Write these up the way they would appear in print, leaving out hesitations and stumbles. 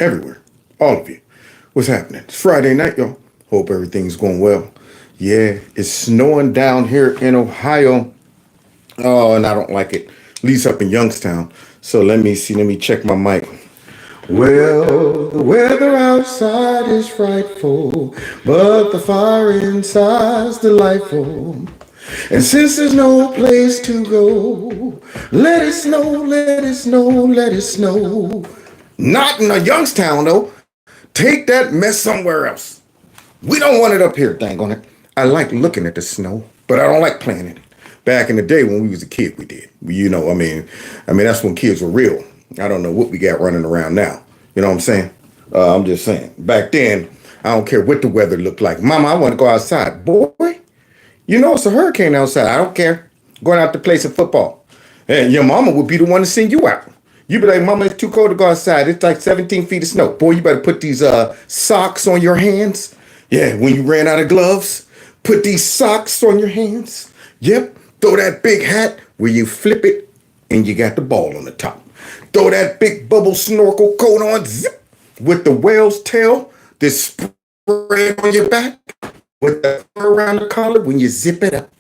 everywhere. All of you. What's happening? It's Friday night, y'all. Hope everything's going well. Yeah, it's snowing down here in Ohio. Oh, and I don't like it. At least up in Youngstown. So let me see. Let me check my mic. Well, the weather outside is frightful, but the fire inside's delightful. And since there's no place to go, let it snow, let it snow, let it snow. Not in a Youngstown, though. Take that mess somewhere else. We don't want it up here, dang on it. I like looking at the snow, but I don't like playing in it. Back in the day when we was a kid, we did. I mean, that's when kids were real. I don't know what we got running around now. You know what I'm saying? I'm just saying. Back then, I don't care what the weather looked like. Mama, I want to go outside. Boy, it's a hurricane outside. I don't care. Going out to play some football. And your mama would be the one to send you out. You'd be like, Mama, it's too cold to go outside. It's like 17 feet of snow. Boy, you better put these socks on your hands. Yeah, when you ran out of gloves, put these socks on your hands. Yep. Throw that big hat where you flip it and you got the ball on the top. Throw that big bubble snorkel coat on, zip, with the whale's tail, this spray on your back, with the fur around the collar when you zip it up.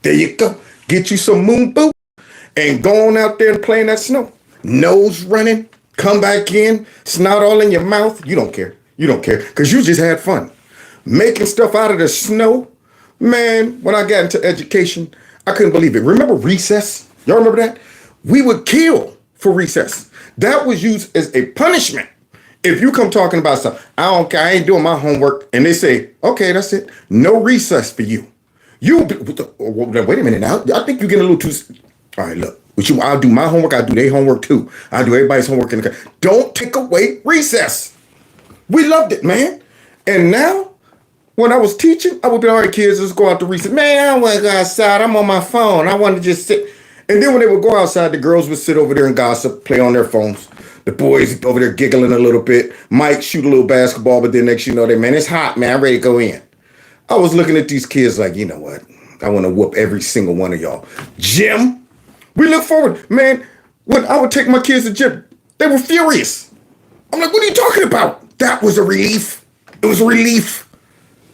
There you go. Get you some moon boots and go on out there and play in that snow. Nose running, come back in, snot all in your mouth. You don't care. You don't care because you just had fun. Making stuff out of the snow. Man, when I got into education, I couldn't believe it. Remember recess? Y'all remember that? We would kill for recess. That was used as a punishment. If you come talking about something, I don't care, I ain't doing my homework, and they say, okay, that's it. No recess for you. Wait a minute now. I think you're getting a little too. All right, look. I'll do my homework. I'll do their homework too. I'll do everybody's homework in the car. Don't take away recess. We loved it, man. And now, when I was teaching, I would be, all right, kids, let's go out to recess. Man, I don't want to go outside. I'm on my phone. I want to just sit. And then when they would go outside, the girls would sit over there and gossip, play on their phones. The boys over there giggling a little bit. Might shoot a little basketball, but then next you know, man, it's hot, man. I'm ready to go in. I was looking at these kids like, you know what? I want to whoop every single one of y'all. Gym? We look forward. Man, when I would take my kids to gym, they were furious. I'm like, what are you talking about? That was a relief. It was a relief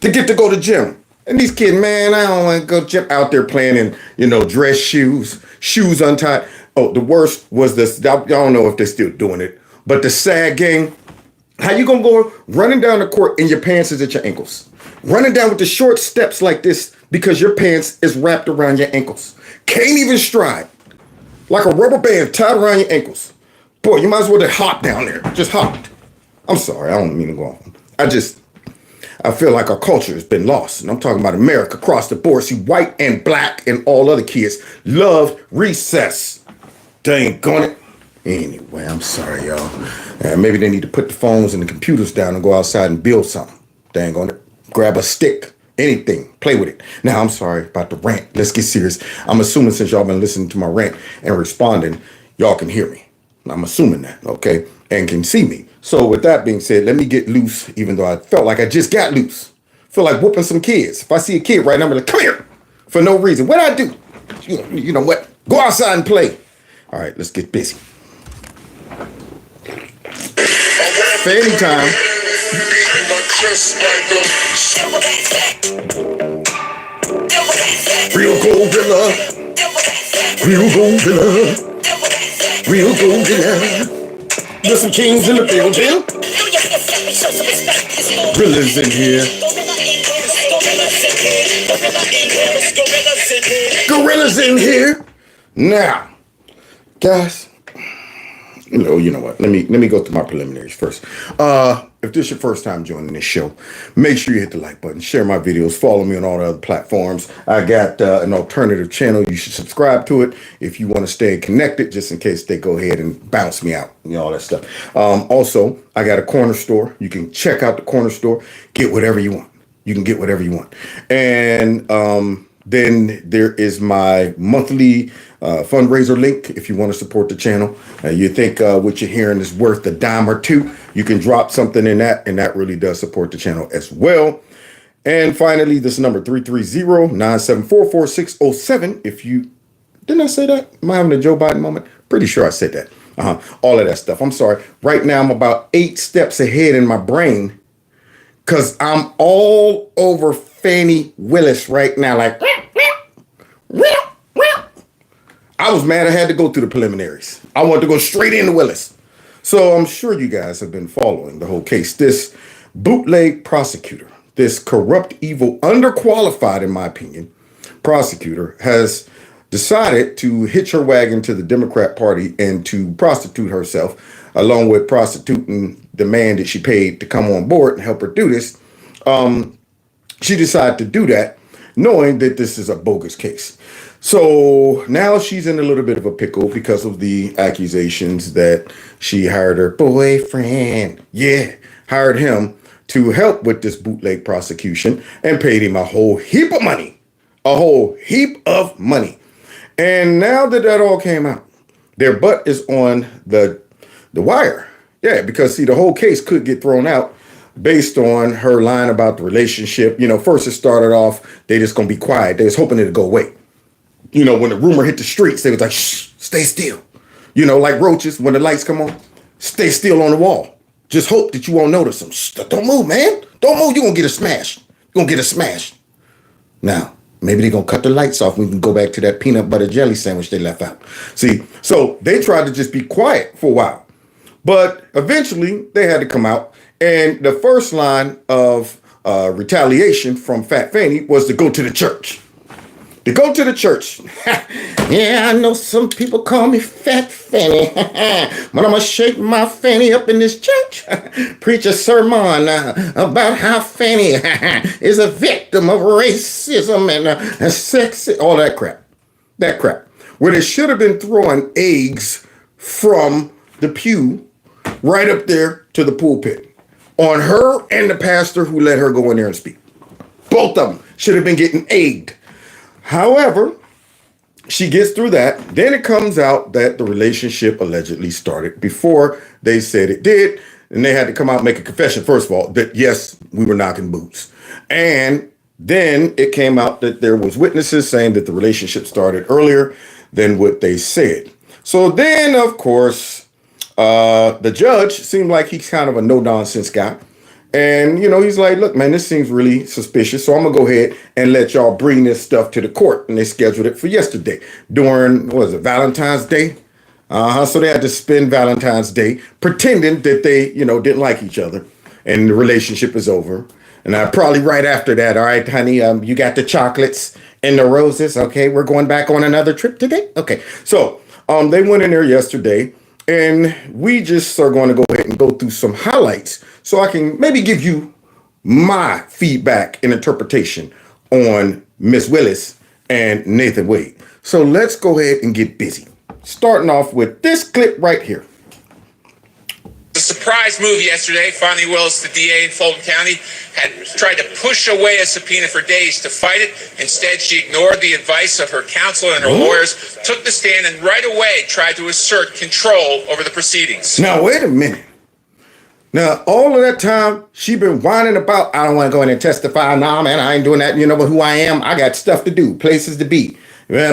to get to go to gym. And these kids, man, I don't want to go gym out there playing in, dress shoes untied. Oh, the worst was this. I don't know if they're still doing it, but the SAG gang. How you gonna go running down the court and your pants is at your ankles? Running down with the short steps like this because your pants is wrapped around your ankles. Can't even stride. Like a rubber band tied around your ankles. Boy, you might as well just hop down there. Just hopped. I'm sorry, I don't mean to go on. I feel like our culture has been lost. And I'm talking about America across the board. See, white and black and all other kids love recess. Dang on it. Anyway, I'm sorry, y'all. Maybe they need to put the phones and the computers down and go outside and build something. Dang on it. Grab a stick, anything, play with it. Now, I'm sorry about the rant. Let's get serious. I'm assuming since y'all been listening to my rant and responding, y'all can hear me. I'm assuming that, okay? And can see me. So with that being said, let me get loose, even though I felt like I just got loose. Feel like whooping some kids. If I see a kid right now, I'm like, come here, for no reason. What I do? You know what? Go outside and play. All right, let's get busy. Fanny time. Real gorilla. Real gorilla. Real gorilla. There's some kings in the building. Gorillas in here. Gorillas in here. Now, guys, you know what? Let me go through my preliminaries first. If this is your first time joining this show, make sure you hit the like button, share my videos, follow me on all the other platforms. I got an alternative channel. You should subscribe to it if you want to stay connected, just in case they go ahead and bounce me out, all that stuff. Also, I got a corner store. You can check out the corner store, get whatever you want. You can get whatever you want. And then there is my monthly fundraiser link if you want to support the channel. You think what you're hearing is worth a dime or two, you can drop something in that, and that really does support the channel as well. And finally, this number 330-974-4607. If you didn't I say that? Am I having a Joe Biden moment? Pretty sure I said that. All of that stuff. I'm sorry. Right now, I'm about 8 steps ahead in my brain because I'm all over Fanni Willis right now. Like, I was mad I had to go through the preliminaries. I wanted to go straight into Willis. So I'm sure you guys have been following the whole case. This bootleg prosecutor, this corrupt, evil, underqualified, in my opinion, prosecutor has decided to hitch her wagon to the Democrat Party and to prostitute herself, along with prostituting the man that she paid to come on board and help her do this. She decided to do that knowing that this is a bogus case. So now she's in a little bit of a pickle because of the accusations that she hired her boyfriend, hired him to help with this bootleg prosecution and paid him a whole heap of money. And now that all came out, their butt is on the wire. Yeah, because see, the whole case could get thrown out based on her lying about the relationship. First it started off, they just gonna be quiet. They was hoping it'd go away. When the rumor hit the streets, they was like, shh, stay still. Like roaches, when the lights come on, stay still on the wall. Just hope that you won't notice them. Shh, don't move, man. Don't move, you're gonna get a smash. Now, maybe they're going to cut the lights off and we can go back to that peanut butter jelly sandwich they left out. See, so they tried to just be quiet for a while. But eventually, they had to come out. And the first line of retaliation from Fat Fanny was to go to the church. Yeah, I know some people call me Fat Fanny, but I'm going to shake my fanny up in this church. Preach a sermon about how Fanny is a victim of racism and sex, all that crap. Where they should have been throwing eggs from the pew right up there to the pulpit on her and the pastor who let her go in there and speak. Both of them should have been getting egged. However, she gets through that. Then it comes out that the relationship allegedly started before they said it did. And they had to come out and make a confession, first of all, that yes, we were knocking boots. And then it came out that there was witnesses saying that the relationship started earlier than what they said. So then, of course, the judge seemed like he's kind of a no-nonsense guy. And, he's like, look, man, this seems really suspicious. So I'm going to go ahead and let y'all bring this stuff to the court. And they scheduled it for yesterday during, Valentine's Day? So they had to spend Valentine's Day pretending that they, didn't like each other and the relationship is over. And probably right after that, all right, honey, you got the chocolates and the roses. Okay, we're going back on another trip today. Okay, so they went in there yesterday. And we just are going to go ahead and go through some highlights so I can maybe give you my feedback and interpretation on Miss Willis and Nathan Wade. So let's go ahead and get busy. Starting off with this clip right here. The surprise move yesterday, Fanni Willis, the DA in Fulton County, had tried to push away a subpoena for days to fight it. Instead, she ignored the advice of her counsel and her lawyers, took the stand, and right away tried to assert control over the proceedings. Now, wait a minute. Now, all of that time, she been whining about, I don't want to go in and testify. Nah, man, I ain't doing that. You know who I am? I got stuff to do, places to be,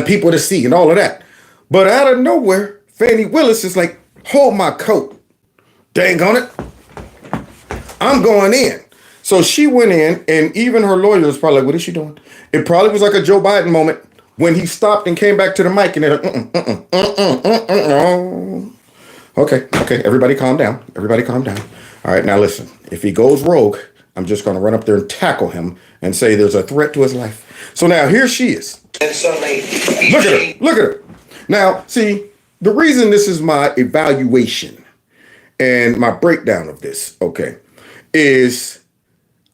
people to see, and all of that. But out of nowhere, Fanni Willis is like, hold my coat. Dang on it. I'm going in. So she went in, and even her lawyer was probably like, what is she doing? It probably was like a Joe Biden moment when he stopped and came back to the mic and they're like, okay, everybody calm down. All right, now listen, if he goes rogue, I'm just going to run up there and tackle him and say there's a threat to his life. So now here she is. And suddenly, look at her. Now, see, the reason this is my evaluation and my breakdown of this, is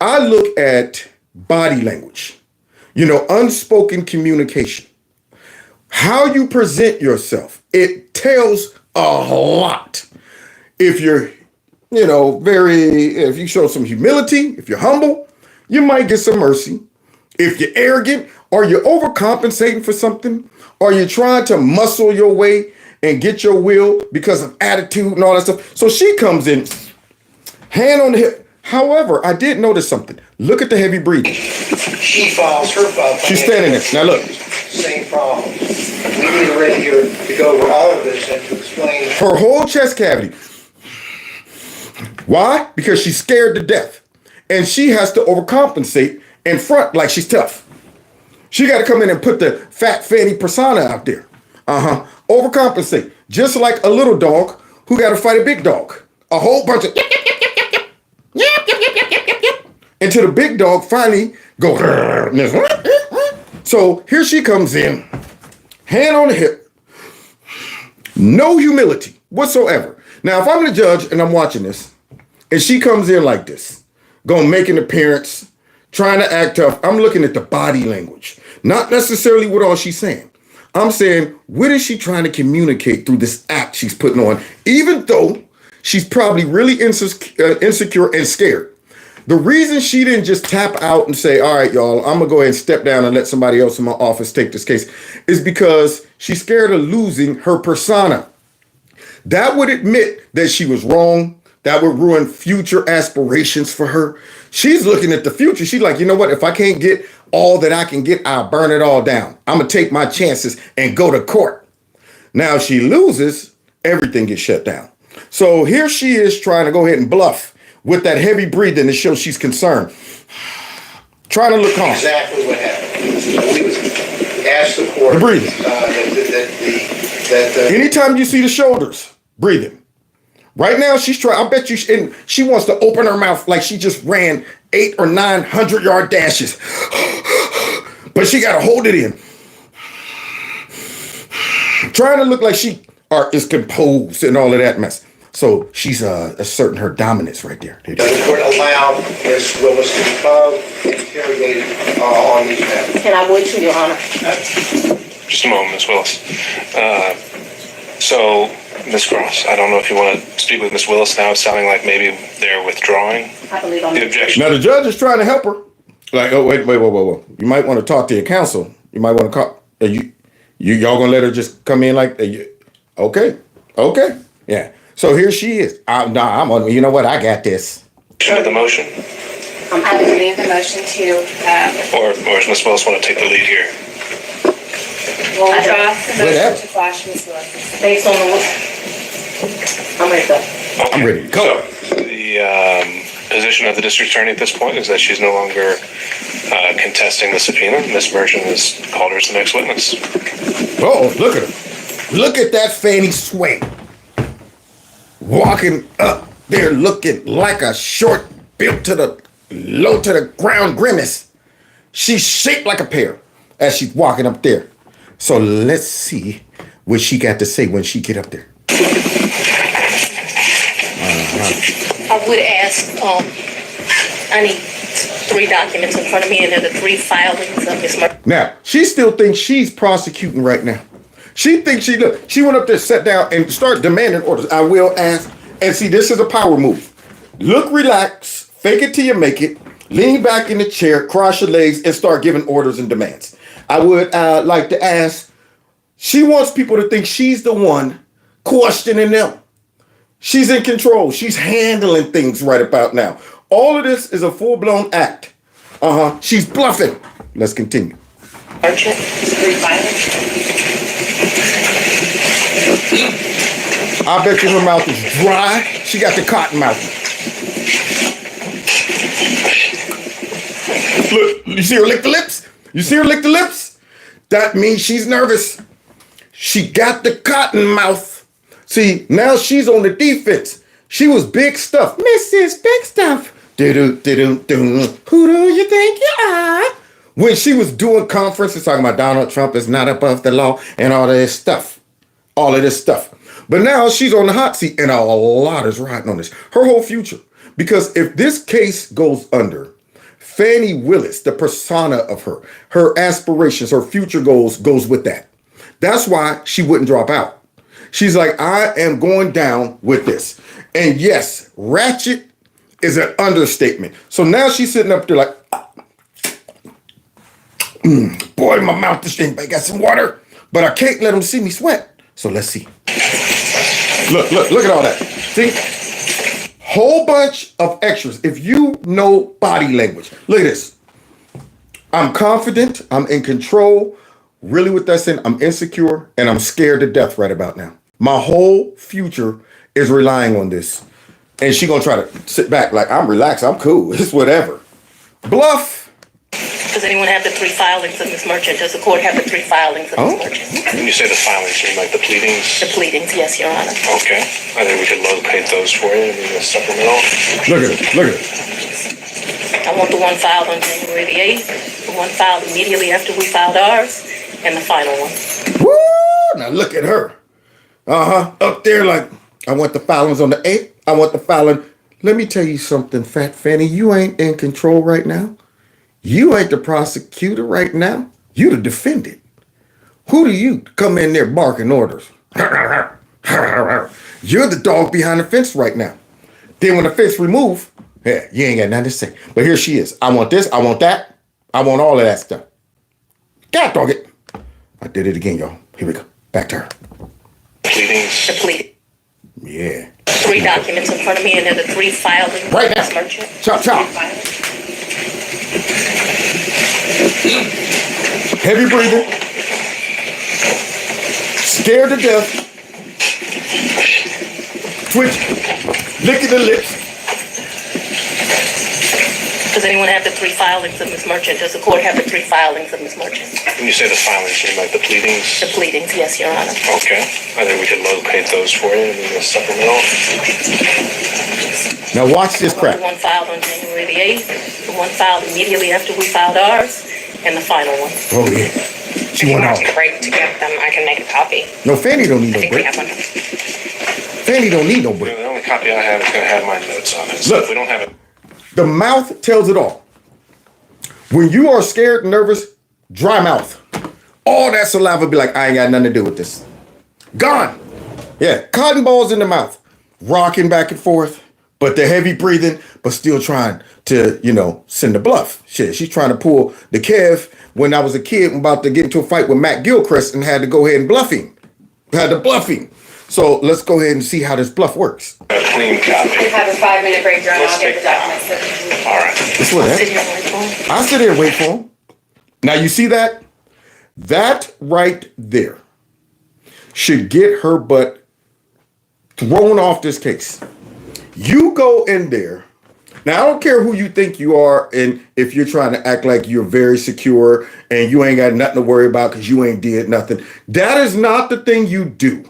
I look at body language, unspoken communication, how you present yourself. It tells a lot. If you're, if you show some humility, if you're humble, you might get some mercy. If you're arrogant, or you're overcompensating for something, or you're trying to muscle your way and get your will because of attitude and all that stuff. So she comes in, hand on the hip. However, I did notice something. Look at the heavy breathing. She falls, her fault. She's standing there. Now look. Same problem. We need a ready here to go over all of this and to Explain. Her whole chest cavity. Why? Because she's scared to death. And she has to overcompensate and front like she's tough. She got to come in and put the fat Fanny persona out there. Overcompensate. Just like a little dog who got to fight a big dog. A whole bunch of until the big dog finally go. So here she comes in, hand on the hip, no humility whatsoever. Now, if I'm the judge and I'm watching this, and she comes in like this, gonna make an appearance, trying to act tough, I'm looking at the body language, not necessarily what all she's saying. I'm saying, what is she trying to communicate through this act she's putting on, even though she's probably really insecure and scared. The reason she didn't just tap out and say, all right, y'all, I'm going to go ahead and step down and let somebody else in my office take this case is because she's scared of losing her persona. That would admit that she was wrong. That would ruin future aspirations for her. She's looking at the future. She's like, you know what? If I can't get all that I can get, I'll burn it all down. I'm going to take my chances and go to court. Now, if she loses, everything gets shut down. So here she is trying to go ahead and bluff with that heavy breathing to show she's concerned. Trying to look calm. Exactly what happened. We was asked the court. The breathing. Anytime you see the shoulders, breathing. Right now, she's trying. I bet you, and she wants to open her mouth like she just ran 800 or 900-yard dashes. But she got to hold it in. Trying to look like she is composed and all of that mess. So she's asserting her dominance right there. Does the court allow Ms. Willis to be interrogated on these matters? And I would, Your Honor. Just a moment, Ms. Willis. So, Ms. Cross, I don't know if you want to speak with Ms. Willis now. It's sounding like maybe they're withdrawing I believe I'm the objection. Now the judge is trying to help her. Like, oh wait. You might want to talk to your counsel. You might want to call. Y'all gonna let her just come in like? Okay, yeah. So here she is. I'm on. You know what? I got this. Of the motion, I would leave the motion to. or does Ms. Willis want to take the lead here? Well, I draft the Whatever. motion to quash Ms. Willis based on the. I'm ready to go. Okay. I'm ready to go. So the position of the district attorney at this point is that she's no longer contesting the subpoena. Ms. Merchant has called her as the next witness. Oh, look at her. Look at that Fanny sway. Walking up there looking like a short built to the low to the ground grimace. She's shaped like a pear as she's walking up there. So let's see what she got to say when she get up there. I would ask, I need 3 documents in front of me, and they're the 3 filings of Ms. Merchant. Now, she still thinks she's prosecuting right now. She thinks she went up there, sat down, and start demanding orders. I will ask. And see, this is a power move. Look relaxed, fake it till you make it, lean back in the chair, cross your legs, and start giving orders and demands. I would like to ask, she wants people to think she's the one questioning them. She's in control. She's handling things right about now. All of this is a full-blown act. She's bluffing. Let's continue. Merchant, 3 filings. I bet you her mouth is dry. She got the cotton mouth. Look, you see her lick the lips? You see her lick the lips? That means she's nervous. She got the cotton mouth. See, now she's on the defense. She was big stuff. Mrs. Big Stuff. Do-do-do-do-do. Who do you think you are? When she was doing conferences talking about Donald Trump is not above the law and all of this stuff. All of this stuff. But now she's on the hot seat and a lot is riding on this. Her whole future. Because if this case goes under, Fanni Willis, the persona of her aspirations, her future goals goes with that. That's why she wouldn't drop out. She's like, I am going down with this. And yes, ratchet is an understatement. So now she's sitting up there like, boy, my mouth is anybody got some water, but I can't let them see me sweat. So let's see. Look at all that. See? Whole bunch of extras. If you know body language, look at this. I'm confident. I'm in control. Really what that's saying, I'm insecure and I'm scared to death right about now. My whole future is relying on this. And she gonna try to sit back like, I'm relaxed, I'm cool, it's whatever. Bluff. Does anyone have the 3 filings of Ms. Merchant? Does the court have the 3 filings of Ms. Merchant? When you say the filings, you mean like the pleadings? The pleadings, yes, Your Honor. Okay. I think we could locate those for you in the supplemental. Look at it, look at it. I want the one filed on January the 8th, the one filed immediately after we filed ours, and the final one. Woo! Now look at her. Up there like, I want the filings on the 8th. I want the filing. Let me tell you something, Fat Fanny. You ain't in control right now. You ain't the prosecutor right now. You the defendant. Who do you come in there barking orders? You're the dog behind the fence right now. Then when the fence removed, yeah, you ain't got nothing to say. But here she is. I want this. I want that. I want all of that stuff. God dog it. I did it again, y'all. Here we go. Back to her. Pleadings. The plea. Yeah. 3 documents in front of me, and they're the 3 filings Right of now. Ms. Merchant. Chop, chop. Heavy breathing. Scared to death. Twitch. Licking the lips. Does anyone have the 3 filings of Ms. Merchant? Does the court have the 3 filings of Ms. Merchant? When you say the filings, you mean like the pleadings? The pleadings, yes, Your Honor. Okay. I think we could locate those for you in the supplemental. Now watch this crap. The one filed on January the 8th, the one filed immediately after we filed ours, and the final one. Oh yeah. She went out. Break to get them, I can make a copy. No, Fanny don't need I no think we break. have one. Fanny don't need no The break. only copy I have is going to have my notes on it. So Look. if we don't have it. The mouth tells it all. When you are scared and nervous, dry mouth. All that saliva be like, I ain't got nothing to do with this. Gone. Yeah, cotton balls in the mouth. Rocking back and forth. But the heavy breathing, but still trying to, send the bluff. Shit, she's trying to pull the Kev when I was a kid, I'm about to get into a fight with Matt Gilchrist and had to go ahead and bluff him. Had to bluff him. So let's go ahead and see how this bluff works. A clean copy. We have a 5-minute break, Your Honor. Let's I'll get take the documents. All right. This what Sit that. here and wait for him. I sit here and wait for him. Now you see that? That right there should get her butt thrown off this case. You go in there. Now I don't care who you think you are, and if you're trying to act like you're very secure and you ain't got nothing to worry about because you ain't did nothing. That is not the thing you do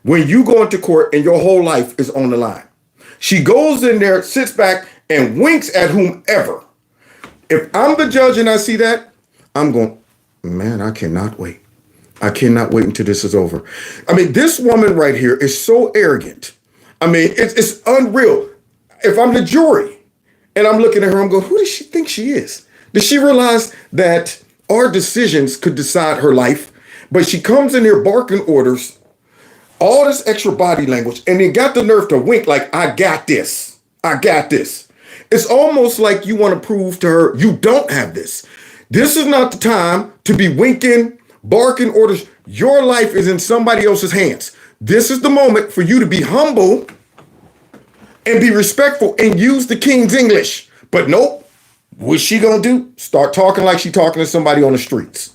when you go into court and your whole life is on the line. She goes in there, sits back, and winks at whomever. If I'm the judge and I see that, I'm going, man, I cannot wait. I cannot wait until this is over. I mean, this woman right here is so arrogant. I mean, it's unreal. If I'm the jury and I'm looking at her, I'm going, who does she think she is? Does she realize that our decisions could decide her life? But she comes in here barking orders, all this extra body language, and then got the nerve to wink like, I got this. I got this. It's almost like you want to prove to her you don't have this. This is not the time to be winking, barking orders. Your life is in somebody else's hands. This is the moment for you to be humble and be respectful and use the King's English. But nope. What's she gonna do? Start talking like she talking to somebody on the streets.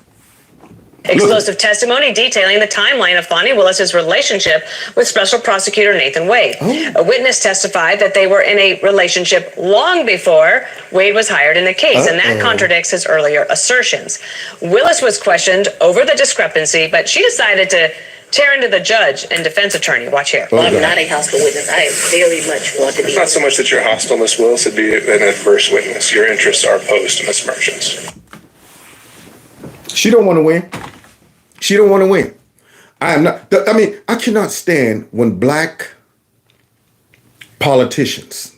Explosive testimony detailing the timeline of Fanni Willis's relationship with Special Prosecutor Nathan Wade. A witness testified that they were in a relationship long before Wade was hired in the case, and that contradicts his earlier assertions. Willis was questioned over the discrepancy, but she decided to tear into the judge and defense attorney. Watch here. Well, I'm not a hostile witness. I very much want to be. It's not so much that you're hostile, Miss Willis, it'd be an adverse witness. Your interests are opposed to Miss Merchant's. She don't want to win. She don't want to win. I am not. I mean, I cannot stand when black politicians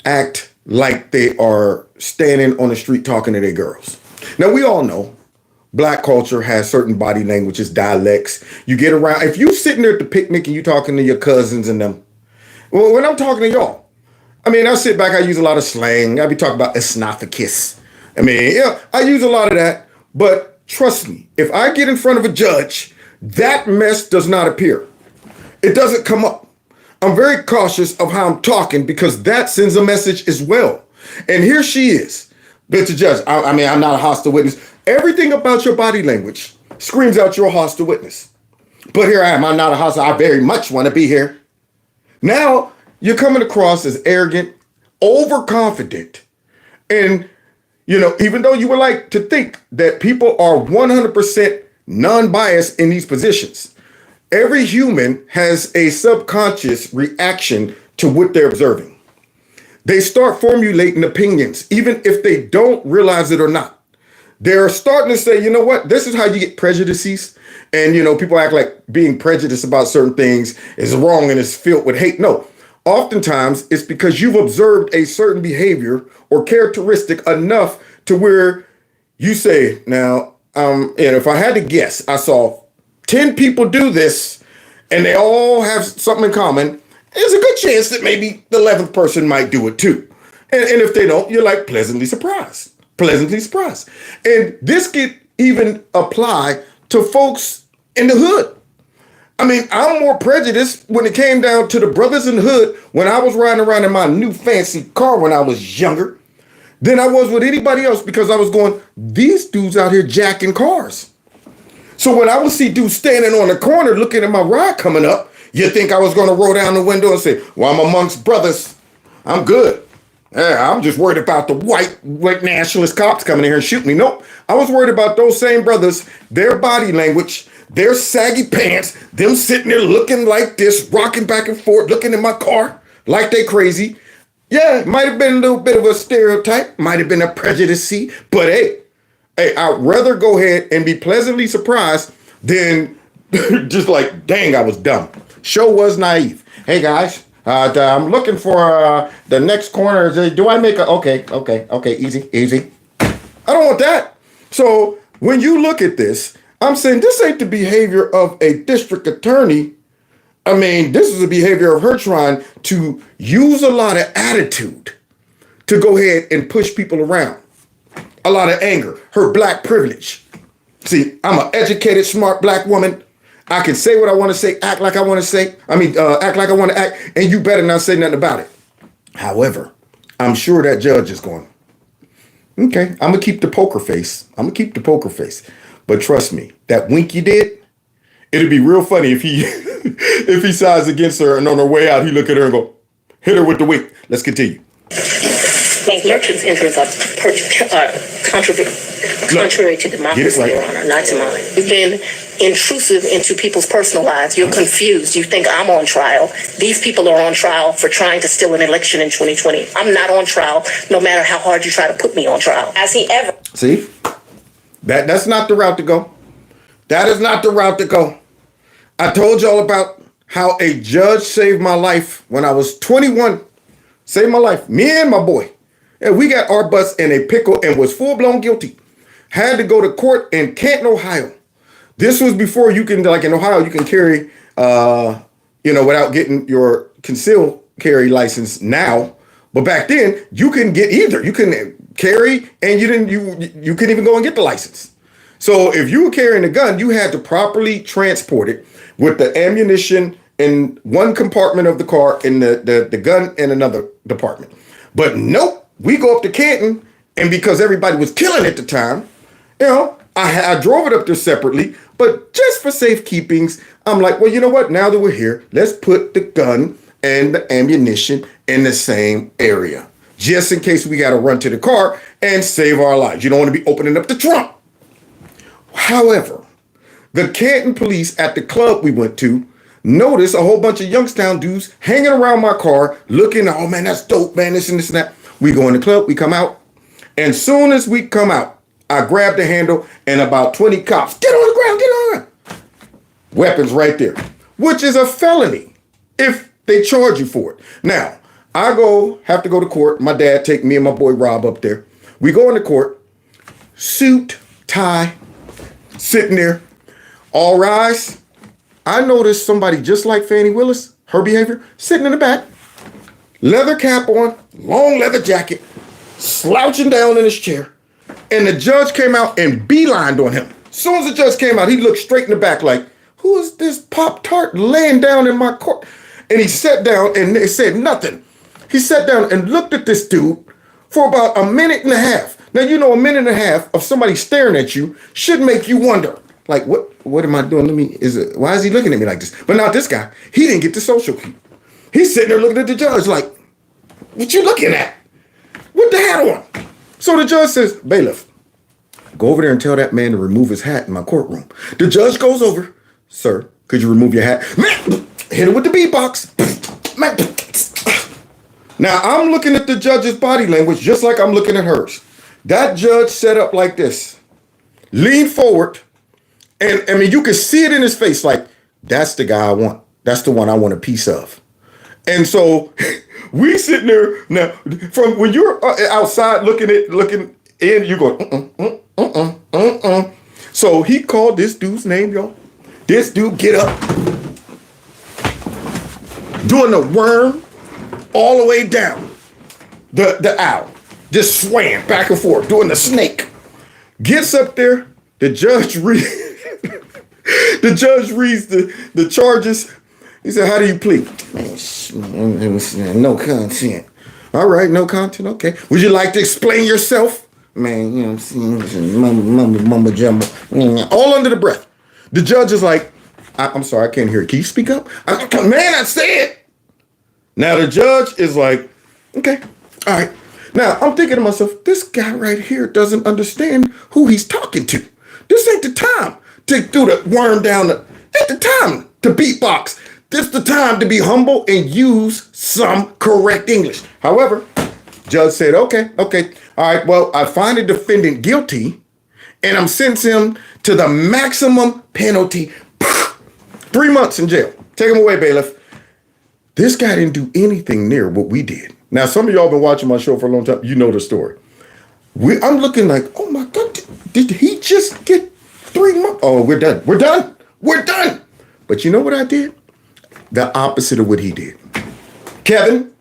act like they are standing on the street talking to their girls. Now, we all know black culture has certain body languages, dialects. You get around. If you sitting there at the picnic and you talking to your cousins and them, well, when I'm talking to y'all, I mean, I sit back, I use a lot of slang. I be talking about esophagus. I mean, yeah, I use a lot of that. But trust me, if I get in front of a judge, that mess does not appear. It doesn't come up. I'm very cautious of how I'm talking because that sends a message as well. And here she is. Mr. Judge, I mean, I'm not a hostile witness. Everything about your body language screams out you're a hostile witness. But here I am. I'm not a hostile. I very much want to be here. Now you're coming across as arrogant, overconfident. And, even though you would like to think that people are 100% non-biased in these positions, every human has a subconscious reaction to what they're observing. They start formulating opinions, even if they don't realize it or not. They're starting to say, you know what, this is how you get prejudices. And, people act like being prejudiced about certain things is wrong and is filled with hate. No, oftentimes it's because you've observed a certain behavior or characteristic enough to where you say, now, and if I had to guess, I saw 10 people do this and they all have something in common. There's a good chance that maybe the 11th person might do it too. And if they don't, you're like pleasantly surprised. And this could even apply to folks in the hood. I mean, I'm more prejudiced when it came down to the brothers in the hood when I was riding around in my new fancy car when I was younger than I was with anybody else, because I was going, these dudes out here jacking cars. So when I would see dudes standing on the corner looking at my ride coming up, you think I was going to roll down the window and say, well, I'm amongst brothers. I'm good. I'm just worried about the white nationalist cops coming in here and shooting me. Nope. I was worried about those same brothers, their body language, their saggy pants, them sitting there looking like this, rocking back and forth, looking at my car like they crazy. Yeah, it might have been a little bit of a stereotype, might have been a prejudice, but hey, I'd rather go ahead and be pleasantly surprised than just like, dang, I was dumb. Show was naive. Hey guys, I'm looking for the next corner. Do I make a, okay, easy. I don't want that. So when you look at this, I'm saying this ain't the behavior of a district attorney. I mean, this is the behavior of her trying to use a lot of attitude to go ahead and push people around. A lot of anger, her black privilege. See, I'm an educated, smart black woman. I can say what I want to say, act like I want to say. Act like I want to act, and you better not say nothing about it. However, I'm sure that judge is going, okay, I'm going to keep the poker face. But trust me, that wink you did, it'd be real funny if he if he sides against her and on her way out, he look at her and go, hit her with the wink. Let's continue. These merchants' interests are contrary to democracy, right, Your Honor, not to mine. You've been intrusive into people's personal lives. You're confused. You think I'm on trial. These people are on trial for trying to steal an election in 2020. I'm not on trial, no matter how hard you try to put me on trial. Has he ever? See? That's not the route to go. That is not the route to go. I told y'all about how a judge saved my life when I was 21. Saved my life. Me and my boy. And we got our butts in a pickle and was full-blown guilty. Had to go to court in Canton, Ohio. This was before you can, like in Ohio, you can carry, without getting your concealed carry license now. But back then, you couldn't get either. You couldn't carry, and you couldn't even go and get the license. So if you were carrying a gun, you had to properly transport it with the ammunition in one compartment of the car and the gun in another department. But nope. We go up to Canton, and because everybody was killing at the time, I drove it up there separately, but just for safekeepings, I'm like, well, you know what? Now that we're here, let's put the gun and the ammunition in the same area, just in case we got to run to the car and save our lives. You don't want to be opening up the trunk. However, the Canton police at the club we went to noticed a whole bunch of Youngstown dudes hanging around my car, looking, oh man, that's dope, man, this and this and that. We go in the club, we come out, and soon as we come out, I grab the handle and about 20 cops, get on the ground, get on the ground. Weapons right there, which is a felony if they charge you for it. Now, have to go to court. My dad take me and my boy Rob up there. We go into court, suit, tie, sitting there, all rise. I noticed somebody just like Fanni Willis, her behavior, sitting in the back, leather cap on, long leather jacket, slouching down in his chair. And the judge came out and beelined on him. As soon as the judge came out, he looked straight in the back like, who is this Pop-Tart laying down in my court? And he sat down and they said nothing. He sat down and looked at this dude for about a minute and a half. Now, a minute and a half of somebody staring at you should make you wonder, Like, what am I doing? Why is he looking at me like this? But not this guy. He didn't get the social cue. He's sitting there looking at the judge like, what you looking at? With the hat on. So the judge says, bailiff, go over there and tell that man to remove his hat in my courtroom. The judge goes over, sir, could you remove your hat? Man, hit him with the beatbox. Man. Now, I'm looking at the judge's body language just like I'm looking at hers. That judge set up like this. Lean forward. And, I mean, you can see it in his face like, that's the guy I want. That's the one I want a piece of. And so we sitting there now from when you're outside looking in, you go, So he called this dude's name, y'all. This dude get up, doing the worm all the way down the aisle, just swaying back and forth, doing the snake. Gets up there, the judge reads the charges. He said, how do you plead? No content. All right, no content, okay. Would you like to explain yourself? Man, you know what I'm saying? Mumbo jumbo. All under the breath. The judge is like, I'm sorry, I can't hear it. Can you speak up? Man, I said. Now the judge is like, okay, all right. Now I'm thinking to myself, this guy right here doesn't understand who he's talking to. This ain't the time to do the worm down This the time to beatbox. This the time to be humble and use some correct English. However, judge said, okay. All right, well, I find the defendant guilty and I'm sentencing him to the maximum penalty. 3 months in jail. Take him away, bailiff. This guy didn't do anything near what we did. Now, some of y'all been watching my show for a long time. You know the story. I'm looking like, oh my God, did he just get 3 months? Oh, we're done. But you know what I did? The opposite of what he did. Kevin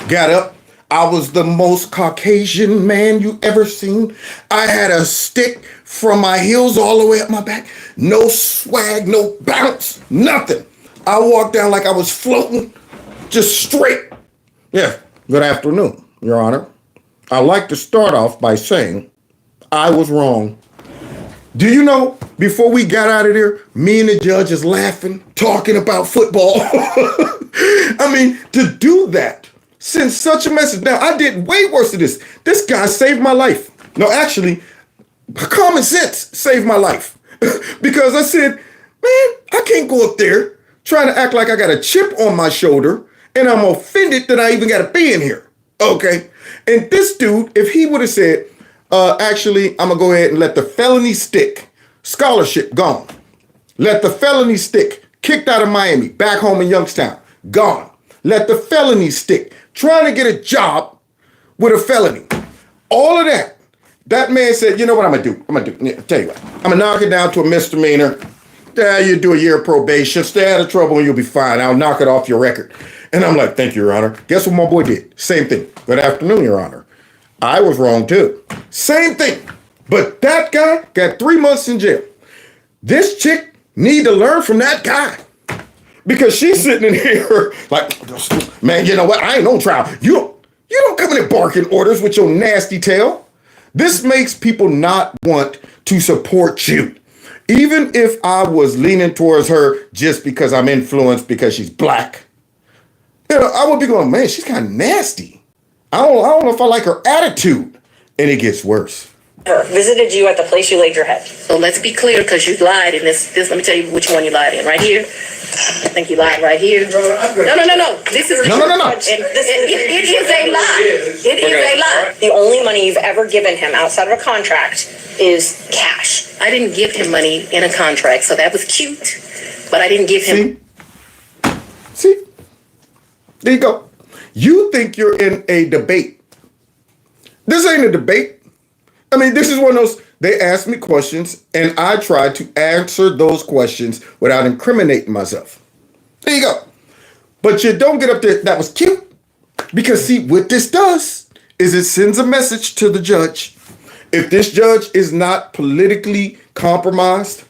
got up. I was the most Caucasian man you ever seen. I had a stick from my heels all the way up my back. No swag, no bounce, nothing. I walked down like I was floating, just straight. Yeah, good afternoon, Your Honor. I'd like to start off by saying I was wrong. Do you know, before we got out of there, me and the judge is laughing, talking about football. I mean, to do that, send such a message. Now, I did way worse than this. This guy saved my life. No, actually, common sense saved my life. Because I said, man, I can't go up there trying to act like I got a chip on my shoulder and I'm offended that I even got to be in here. Okay? And this dude, if he would have said, actually, I'm going to go ahead and let the felony stick. Scholarship gone. Let the felony stick. Kicked out of Miami. Back home in Youngstown. Gone. Let the felony stick. Trying to get a job with a felony. All of that. That man said, you know what I'm going to do? I'll tell you what. I'm going to knock it down to a misdemeanor. You do a year of probation. Stay out of trouble and you'll be fine. I'll knock it off your record. And I'm like, thank you, Your Honor. Guess what my boy did? Same thing. Good afternoon, Your Honor. I was wrong too. Same thing. But that guy got 3 months in jail. This chick need to learn from that guy. Because she's sitting in here like, man, you know what? I ain't on trial. You don't come in and barking orders with your nasty tail. This makes people not want to support you. Even if I was leaning towards her just because I'm influenced because she's black, I would be going, man, she's kind of nasty. I don't know if I like her attitude. And it gets worse. Visited you at the place you laid your head. So let's be clear, because you lied in this. Let me tell you which one you lied in. Right here. I think you lied right here. No. This is No. It is a lie. It is a lie. The only money you've ever given him outside of a contract is cash. I didn't give him money in a contract, so that was cute. But I didn't give him. See? There you go. You think you're in a debate. This ain't a debate. I mean, this is one of those, they asked me questions and I tried to answer those questions without incriminating myself. There you go. But you don't get up there, that was cute. Because see, what this does is it sends a message to the judge. If this judge is not politically compromised,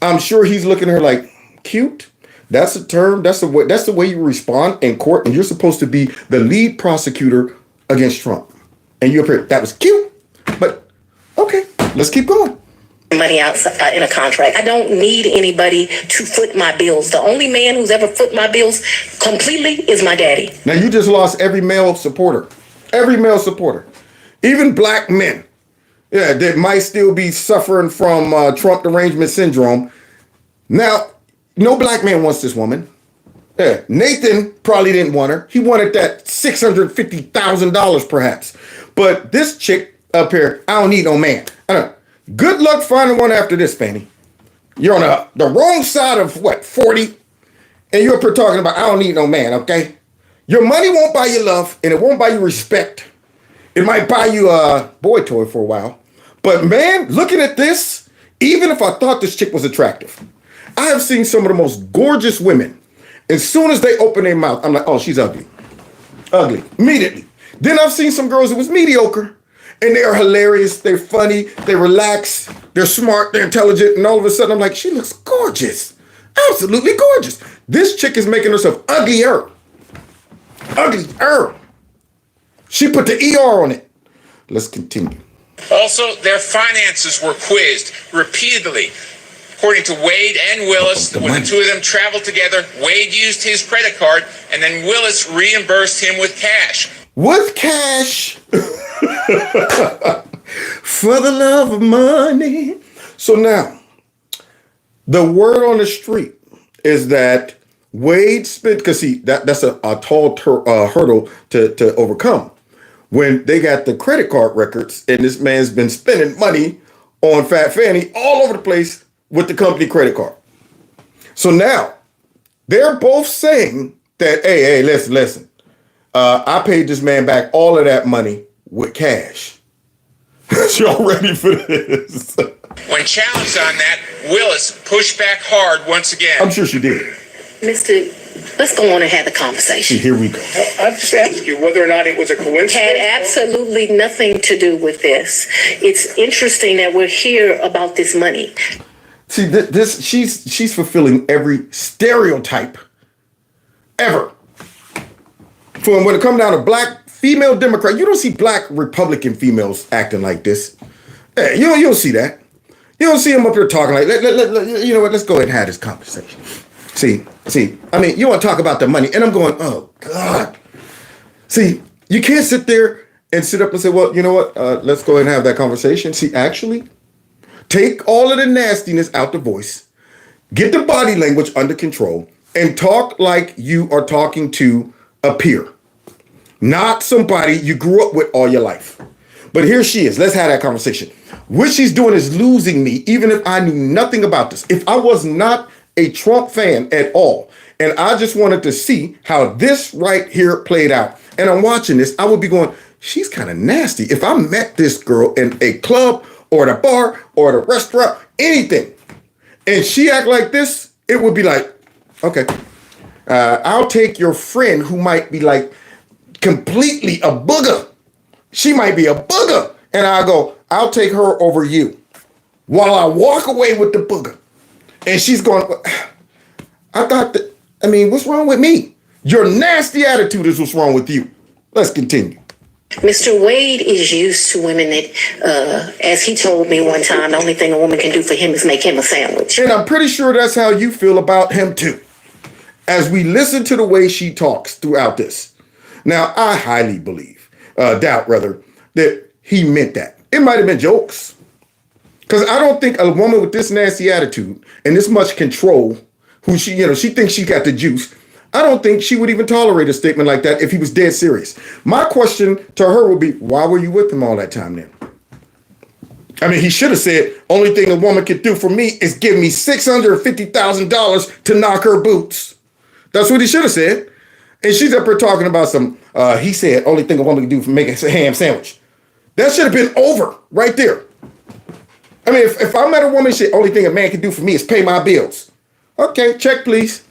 I'm sure he's looking at her like, cute? That's a term, that's the way you respond in court, and you're supposed to be the lead prosecutor against Trump. And you appear, that was cute, but okay, let's keep going. money outside in a contract. I don't need anybody to foot my bills. The only man who's ever foot my bills completely is my daddy. Now you just lost every male supporter. Every male supporter. Even black men. Yeah, that might still be suffering from Trump derangement syndrome. Now, no black man wants this woman. Yeah, Nathan probably didn't want her. He wanted that $650,000 perhaps. But this chick up here, I don't need no man. I don't. Good luck finding one after this, Fanny. You're on the wrong side of what, 40? And you're up here talking about, I don't need no man, okay? Your money won't buy you love, and it won't buy you respect. It might buy you a boy toy for a while. But man, looking at this, even if I thought this chick was attractive, I have seen some of the most gorgeous women. As soon as they open their mouth, I'm like, oh, she's ugly. Ugly, immediately. Then I've seen some girls that was mediocre. And they are hilarious, they're funny, they relax, they're smart, they're intelligent, and all of a sudden I'm like, she looks gorgeous. Absolutely gorgeous. This chick is making herself uglier. Uglier. She put the ER on it. Let's continue. Also, their finances were quizzed repeatedly. According to Wade and Willis, when the two of them traveled together, Wade used his credit card, and then Willis reimbursed him with cash. With cash. For the love of money. So now, the word on the street is that Wade spent, because see, that's a tall hurdle to overcome. When they got the credit card records, and this man's been spending money on Fat Fanny all over the place with the company credit card. So now, they're both saying that, hey, listen. I paid this man back all of that money with cash. Y'all ready for this? When challenged on that, Willis pushed back hard once again. I'm sure she did. Mr. Let's go on and have the conversation. Here we go. I'm just asking you whether or not it was a coincidence. Had absolutely nothing to do with this. It's interesting that we're here about this money. See, this she's fulfilling every stereotype ever. For when it comes down to black female Democrat, you don't see black Republican females acting like this. Hey, you don't see that. You don't see them up here talking like, you know what, let's go ahead and have this conversation. See, I mean, you want to talk about the money, and I'm going, oh, God. See, you can't sit there and sit up and say, well, you know what, let's go ahead and have that conversation. See, actually, take all of the nastiness out the voice, get the body language under control, and talk like you are talking to a peer, not somebody you grew up with all your life. But here she is. Let's have that conversation. What she's doing is losing me, even if I knew nothing about this. If I was not a Trump fan at all, and I just wanted to see how this right here played out, and I'm watching this, I would be going, she's kind of nasty. If I met this girl in a club or at a bar or at a restaurant, anything, and she act like this, it would be like, okay, I'll take your friend who might be like completely a booger. She might be a booger. And I'll go, I'll take her over you. While I walk away with the booger. And she's going, I thought that, I mean, what's wrong with me? Your nasty attitude is what's wrong with you. Let's continue. Mr. Wade is used to women that, as he told me one time, the only thing a woman can do for him is make him a sandwich. And I'm pretty sure that's how you feel about him too. As we listen to the way she talks throughout this. Now, I highly doubt that he meant that. It might have been jokes. Because I don't think a woman with this nasty attitude and this much control, who she thinks she got the juice, I don't think she would even tolerate a statement like that if he was dead serious. My question to her would be, why were you with him all that time then? I mean, he should have said, only thing a woman could do for me is give me $650,000 to knock her boots. That's what he should have said. And she's up here talking about some, he said, only thing a woman can do for making a ham sandwich. That should have been over right there. I mean, if I met a woman, she said, only thing a man can do for me is pay my bills. Okay, check please.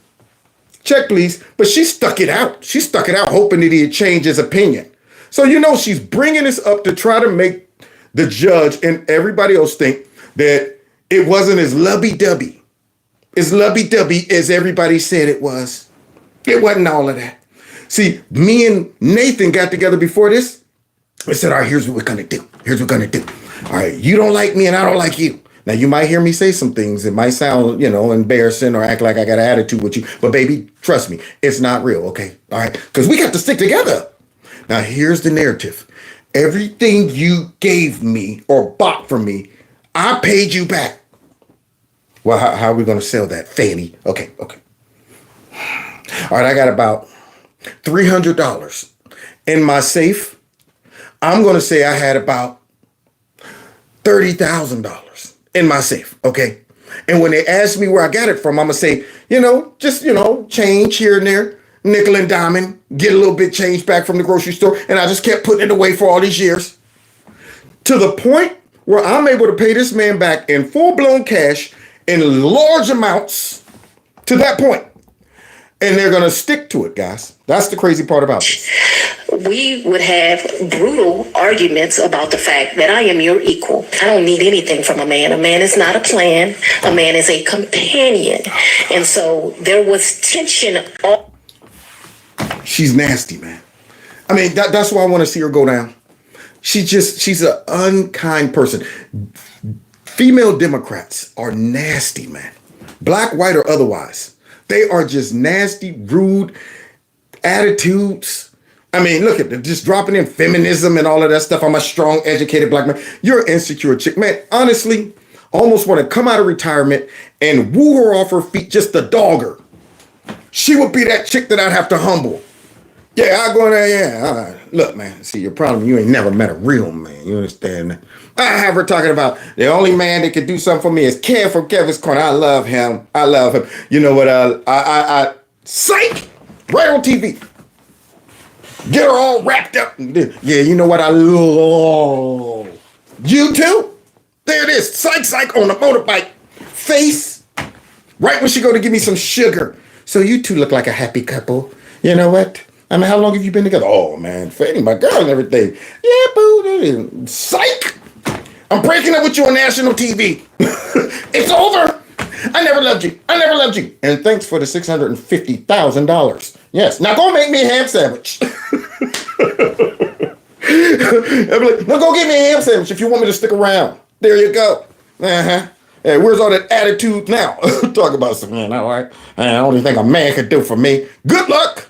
Check please. But she stuck it out. She stuck it out hoping that he'd change his opinion. So, she's bringing this up to try to make the judge and everybody else think that it wasn't as lovey-dovey as everybody said it was. It wasn't all of that. See, me and Nathan got together before this. We said, all right, here's what we're going to do. All right, you don't like me and I don't like you. Now, you might hear me say some things. It might sound, embarrassing or act like I got an attitude with you. But, baby, trust me, it's not real, okay? All right? Because we got to stick together. Now, here's the narrative. Everything you gave me or bought from me, I paid you back. Well, how are we going to sell that, Fanny? Okay. All right, I got about $300 in my safe. I'm going to say I had about $30,000 in my safe, okay? And when they ask me where I got it from, I'm going to say, just change here and there, nickel and diamond, get a little bit change back from the grocery store, and I just kept putting it away for all these years. To the point where I'm able to pay this man back in full-blown cash in large amounts to that point. And they're going to stick to it, guys. That's the crazy part about this. We would have brutal arguments about the fact that I am your equal. I don't need anything from a man. A man is not a plan. A man is a companion. And so there was tension. She's nasty, man. I mean, that's why I want to see her go down. She's an unkind person. Female Democrats are nasty, man. Black, white, or otherwise. They are just nasty, rude attitudes. I mean, look at them, just dropping in feminism and all of that stuff. I'm a strong, educated black man. You're an insecure chick. Man, honestly, almost want to come out of retirement and woo her off her feet just to dog her. She would be that chick that I'd have to humble. Yeah, I go in there, yeah. Look, man, see, your problem, you ain't never met a real man. You understand? I have her talking about the only man that could do something for me is Kev from Kevin's Corner. I love him. You know what? Psych! Right on TV. Get her all wrapped up. Yeah, you know what? I love you too. There it is. Psych on the motorbike. Face. Right when she go to give me some sugar. So you two look like a happy couple. You know what? I mean, how long have you been together? Oh, man, Fanny, my girl and everything. Yeah, boo. Psych. I'm breaking up with you on national TV. It's over. I never loved you. And thanks for the $650,000. Yes. Now go make me a ham sandwich. I'm like, now go get me a ham sandwich if you want me to stick around. There you go. Hey, where's all that attitude now? Talk about some, man, all right. I don't think a man could do for me. Good luck.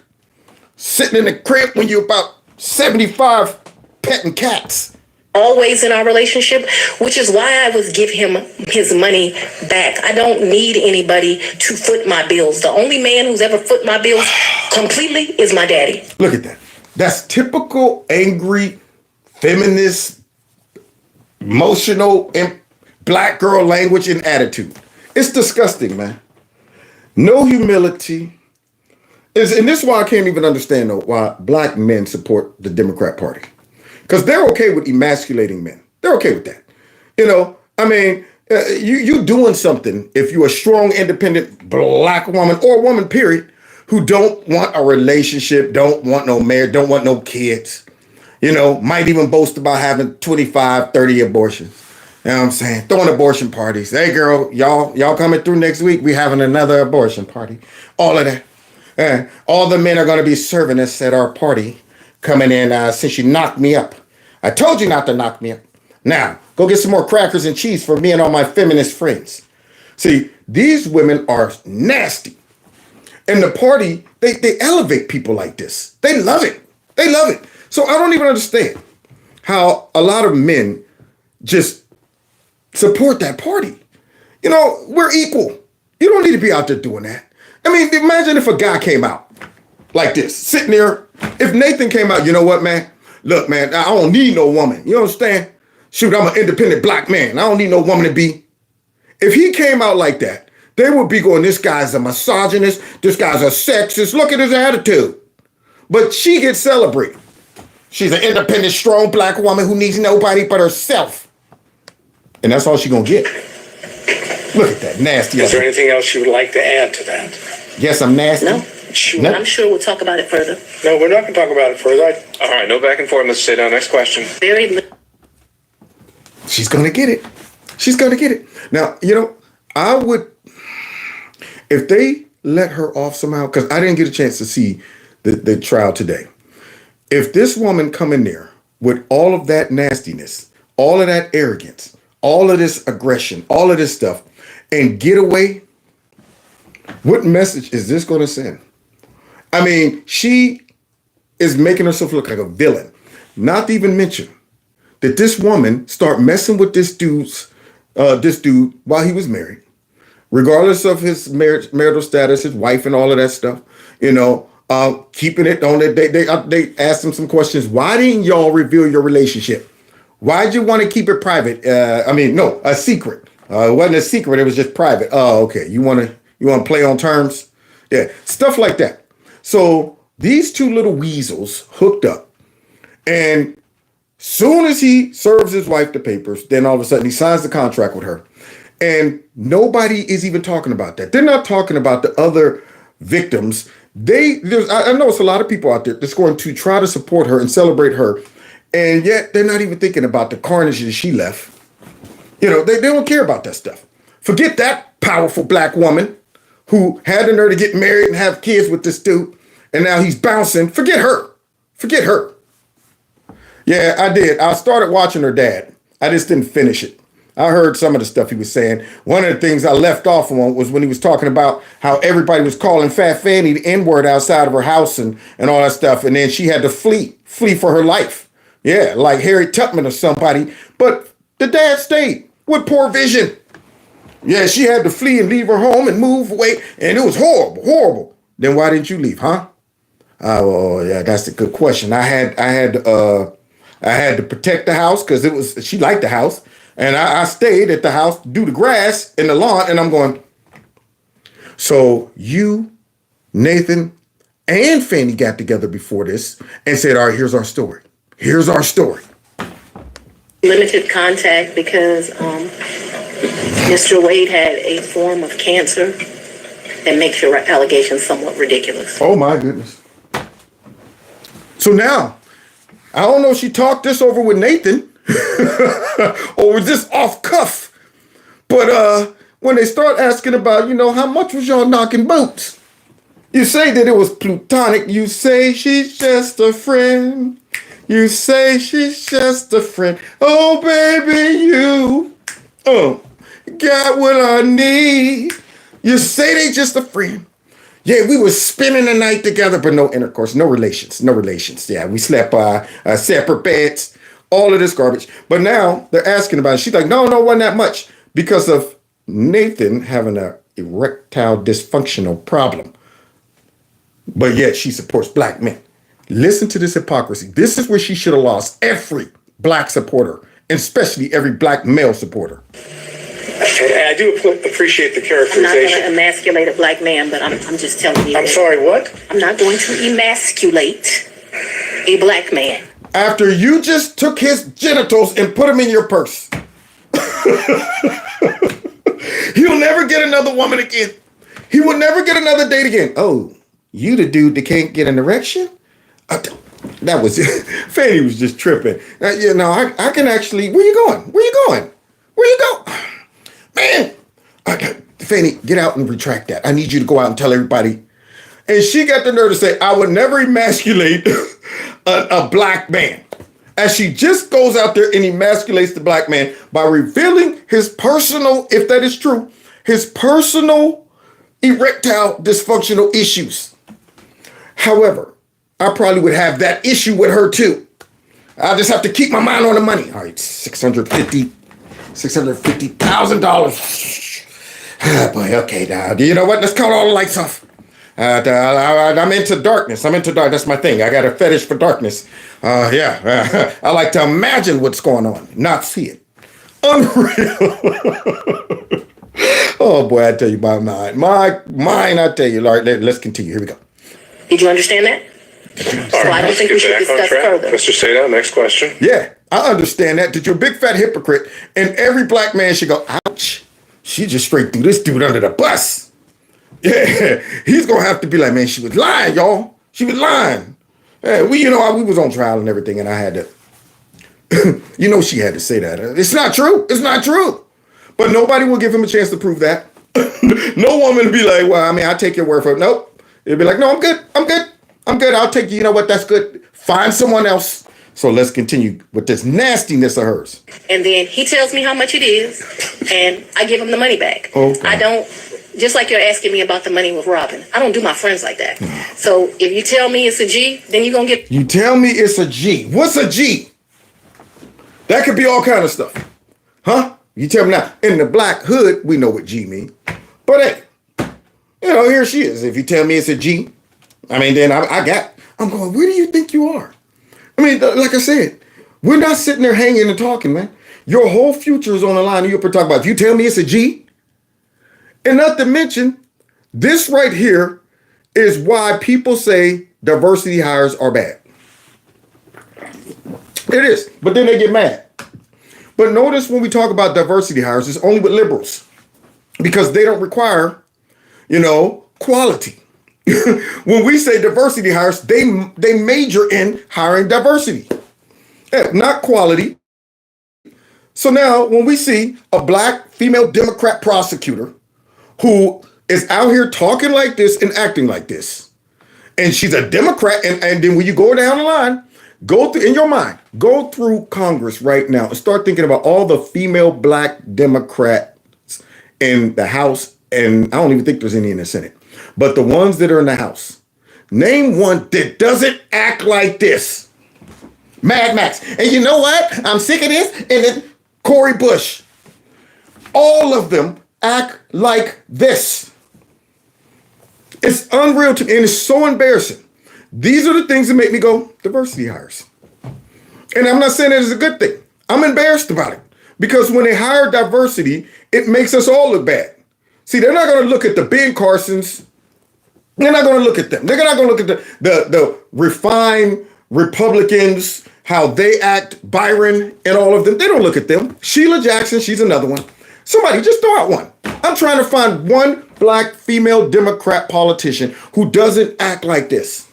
Sitting in the crib when you're about 75 petting cats. Always in our relationship, which is why I would give him his money back. I don't need anybody to foot my bills. The only man who's ever foot my bills completely is my daddy. Look at that. That's typical angry, feminist, emotional, and black girl language and attitude. It's disgusting, man. No humility. And this is why I can't even understand, though, why black men support the Democrat Party. Because they're okay with emasculating men. They're okay with that. You doing something if you're a strong, independent black woman or woman, period, who don't want a relationship, don't want no marriage, don't want no kids, might even boast about having 25, 30 abortions. You know what I'm saying? Throwing abortion parties. Hey, girl, y'all coming through next week? We having another abortion party. All of that. All the men are going to be serving us at our party coming in since you knocked me up. I told you not to knock me up. Now, go get some more crackers and cheese for me and all my feminist friends. See, these women are nasty. And the party, they elevate people like this. They love it. So I don't even understand how a lot of men just support that party. We're equal. You don't need to be out there doing that. I mean, imagine if a guy came out like this, sitting there. If Nathan came out, you know what, man? Look, man, I don't need no woman. You understand? Shoot, I'm an independent black man. I don't need no woman to be. If he came out like that, they would be going, this guy's a misogynist. This guy's a sexist. Look at his attitude. But she gets celebrated. She's an independent, strong black woman who needs nobody but herself. And that's all she's going to get. Look at that nasty. Is there anything else you would like to add to that? Yes, I'm nasty. No. I'm sure we'll talk about it further. No, we're not going to talk about it further. All right, no back and forth. Let's sit down. Next question. She's going to get it. Now, I would, if they let her off somehow, because I didn't get a chance to see the trial today. If this woman come in there with all of that nastiness, all of that arrogance, all of this aggression, all of this stuff, and get away, what message is this going to send? I mean, she is making herself look like a villain. Not to even mention that this woman start messing with this dude while he was married, regardless of his marital status, his wife, and all of that stuff. Keeping it on it. They asked him some questions. Why didn't y'all reveal your relationship? Why'd you want to keep it private? No, a secret. It wasn't a secret. It was just private. Oh, okay. You want to play on terms? Yeah, stuff like that. So these two little weasels hooked up, and soon as he serves his wife the papers, then all of a sudden he signs the contract with her, and nobody is even talking about that. They're not talking about the other victims. I know it's a lot of people out there that's going to try to support her and celebrate her, and yet they're not even thinking about the carnage that she left. They don't care about that stuff. Forget that powerful black woman who had the nerve to get married and have kids with this dude, and now he's bouncing. Forget her. Forget her. Yeah, I did. I started watching her dad. I just didn't finish it. I heard some of the stuff he was saying. One of the things I left off on was when he was talking about how everybody was calling Fat Fanny the N-word outside of her house and all that stuff. And then she had to flee for her life. Yeah, like Harriet Tubman or somebody. But the dad stayed with poor vision. Yeah, she had to flee and leave her home and move away. And it was horrible, horrible. Then why didn't you leave, huh? Oh, yeah, that's a good question. I had to protect the house because she liked the house. And I stayed at the house to do the grass in the lawn, and I'm going, so you, Nathan, and Fanny got together before this and said, all right, here's our story. Here's our story. Limited contact because Mr. Wade had a form of cancer that makes your allegations somewhat ridiculous. Oh, my goodness. So now, I don't know if she talked this over with Nathan, or was this off cuff? But when they start asking about, how much was y'all knocking boots? You say that it was plutonic. You say she's just a friend. You say she's just a friend. Oh, baby, you got what I need. You say they just a friend. Yeah, we were spending the night together, but no intercourse, no relations. Yeah, we slept separate beds. All of this garbage. But now they're asking about it. She's like, no, it wasn't that much because of Nathan having an erectile dysfunctional problem. But yet she supports black men. Listen to this hypocrisy. This is where she should have lost every black supporter, and especially every black male supporter. I do appreciate the I'm not characterization. going to emasculate a black man, but I'm just telling you. I'm sorry, what? I'm not going to emasculate a black man. After you just took his genitals and put them in your purse. He'll never get another woman again. He will never get another date again. Oh, you the dude that can't get an erection? That was it. Fanny was just tripping. I can actually, where you going? Man, Fanny, get out and retract that. I need you to go out and tell everybody. And she got the nerve to say, I would never emasculate a black man. As she just goes out there and emasculates the black man by revealing his personal, if that is true, his personal erectile dysfunctional issues. However, I probably would have that issue with her too. I just have to keep my mind on the money. All right, $650,000. Boy, okay, now, you know what? Let's cut all the lights off. I'm into darkness. That's my thing. I got a fetish for darkness. I like to imagine what's going on, not see it. Unreal. Oh, boy, I tell you, my mind, I tell you. All right, let's continue. Here we go. Did you understand that? So I don't think we should discuss further. Mr. Seda, next question. Yeah, I understand that you're a big fat hypocrite, and every black man should go, ouch, she just straight threw this dude under the bus. Yeah, he's gonna have to be like, man, she was lying, y'all. She was lying. Yeah, we was on trial and everything, and I had to, she had to say that. It's not true. But nobody will give him a chance to prove that. No woman will be like, well, I take your word for it. Nope. It'll be like, no, I'm good. I'll take you. You know what? That's good. Find someone else. So let's continue with this nastiness of hers. And then he tells me how much it is, and I give him the money back. Okay. I don't, just like you're asking me about the money with Robin, I don't do my friends like that. So if you tell me it's a G, then you're going to get... You tell me it's a G. What's a G? That could be all kind of stuff. Huh? You tell me now. In the black hood, we know what G mean. But hey, here she is. If you tell me it's a G, then I'm going, where do you think you are? Like I said, we're not sitting there hanging and talking, man. Your whole future is on the line. And you're talking about, if you tell me it's a G, and not to mention, this right here is why people say diversity hires are bad. It is, but then they get mad. But notice when we talk about diversity hires, it's only with liberals because they don't require, quality. When we say diversity hires, they major in hiring diversity, not quality. So now when we see a black female Democrat prosecutor who is out here talking like this and acting like this, and she's a Democrat, and then when you go down the line, go through Congress right now and start thinking about all the female black Democrats in the House, and I don't even think there's any in the Senate. But the ones that are in the House, name one that doesn't act like this. Mad Max. And you know what? I'm sick of this. And then Cori Bush. All of them act like this. It's unreal to me, and it's so embarrassing. These are the things that make me go, diversity hires. And I'm not saying that it's a good thing. I'm embarrassed about it. Because when they hire diversity, it makes us all look bad. See, they're not going to look at the Ben Carsons. They're not going to look at them. They're not going to look at the refined Republicans, how they act, Byron and all of them. They don't look at them. Sheila Jackson, she's another one. Somebody just throw out one. I'm trying to find one black female Democrat politician who doesn't act like this.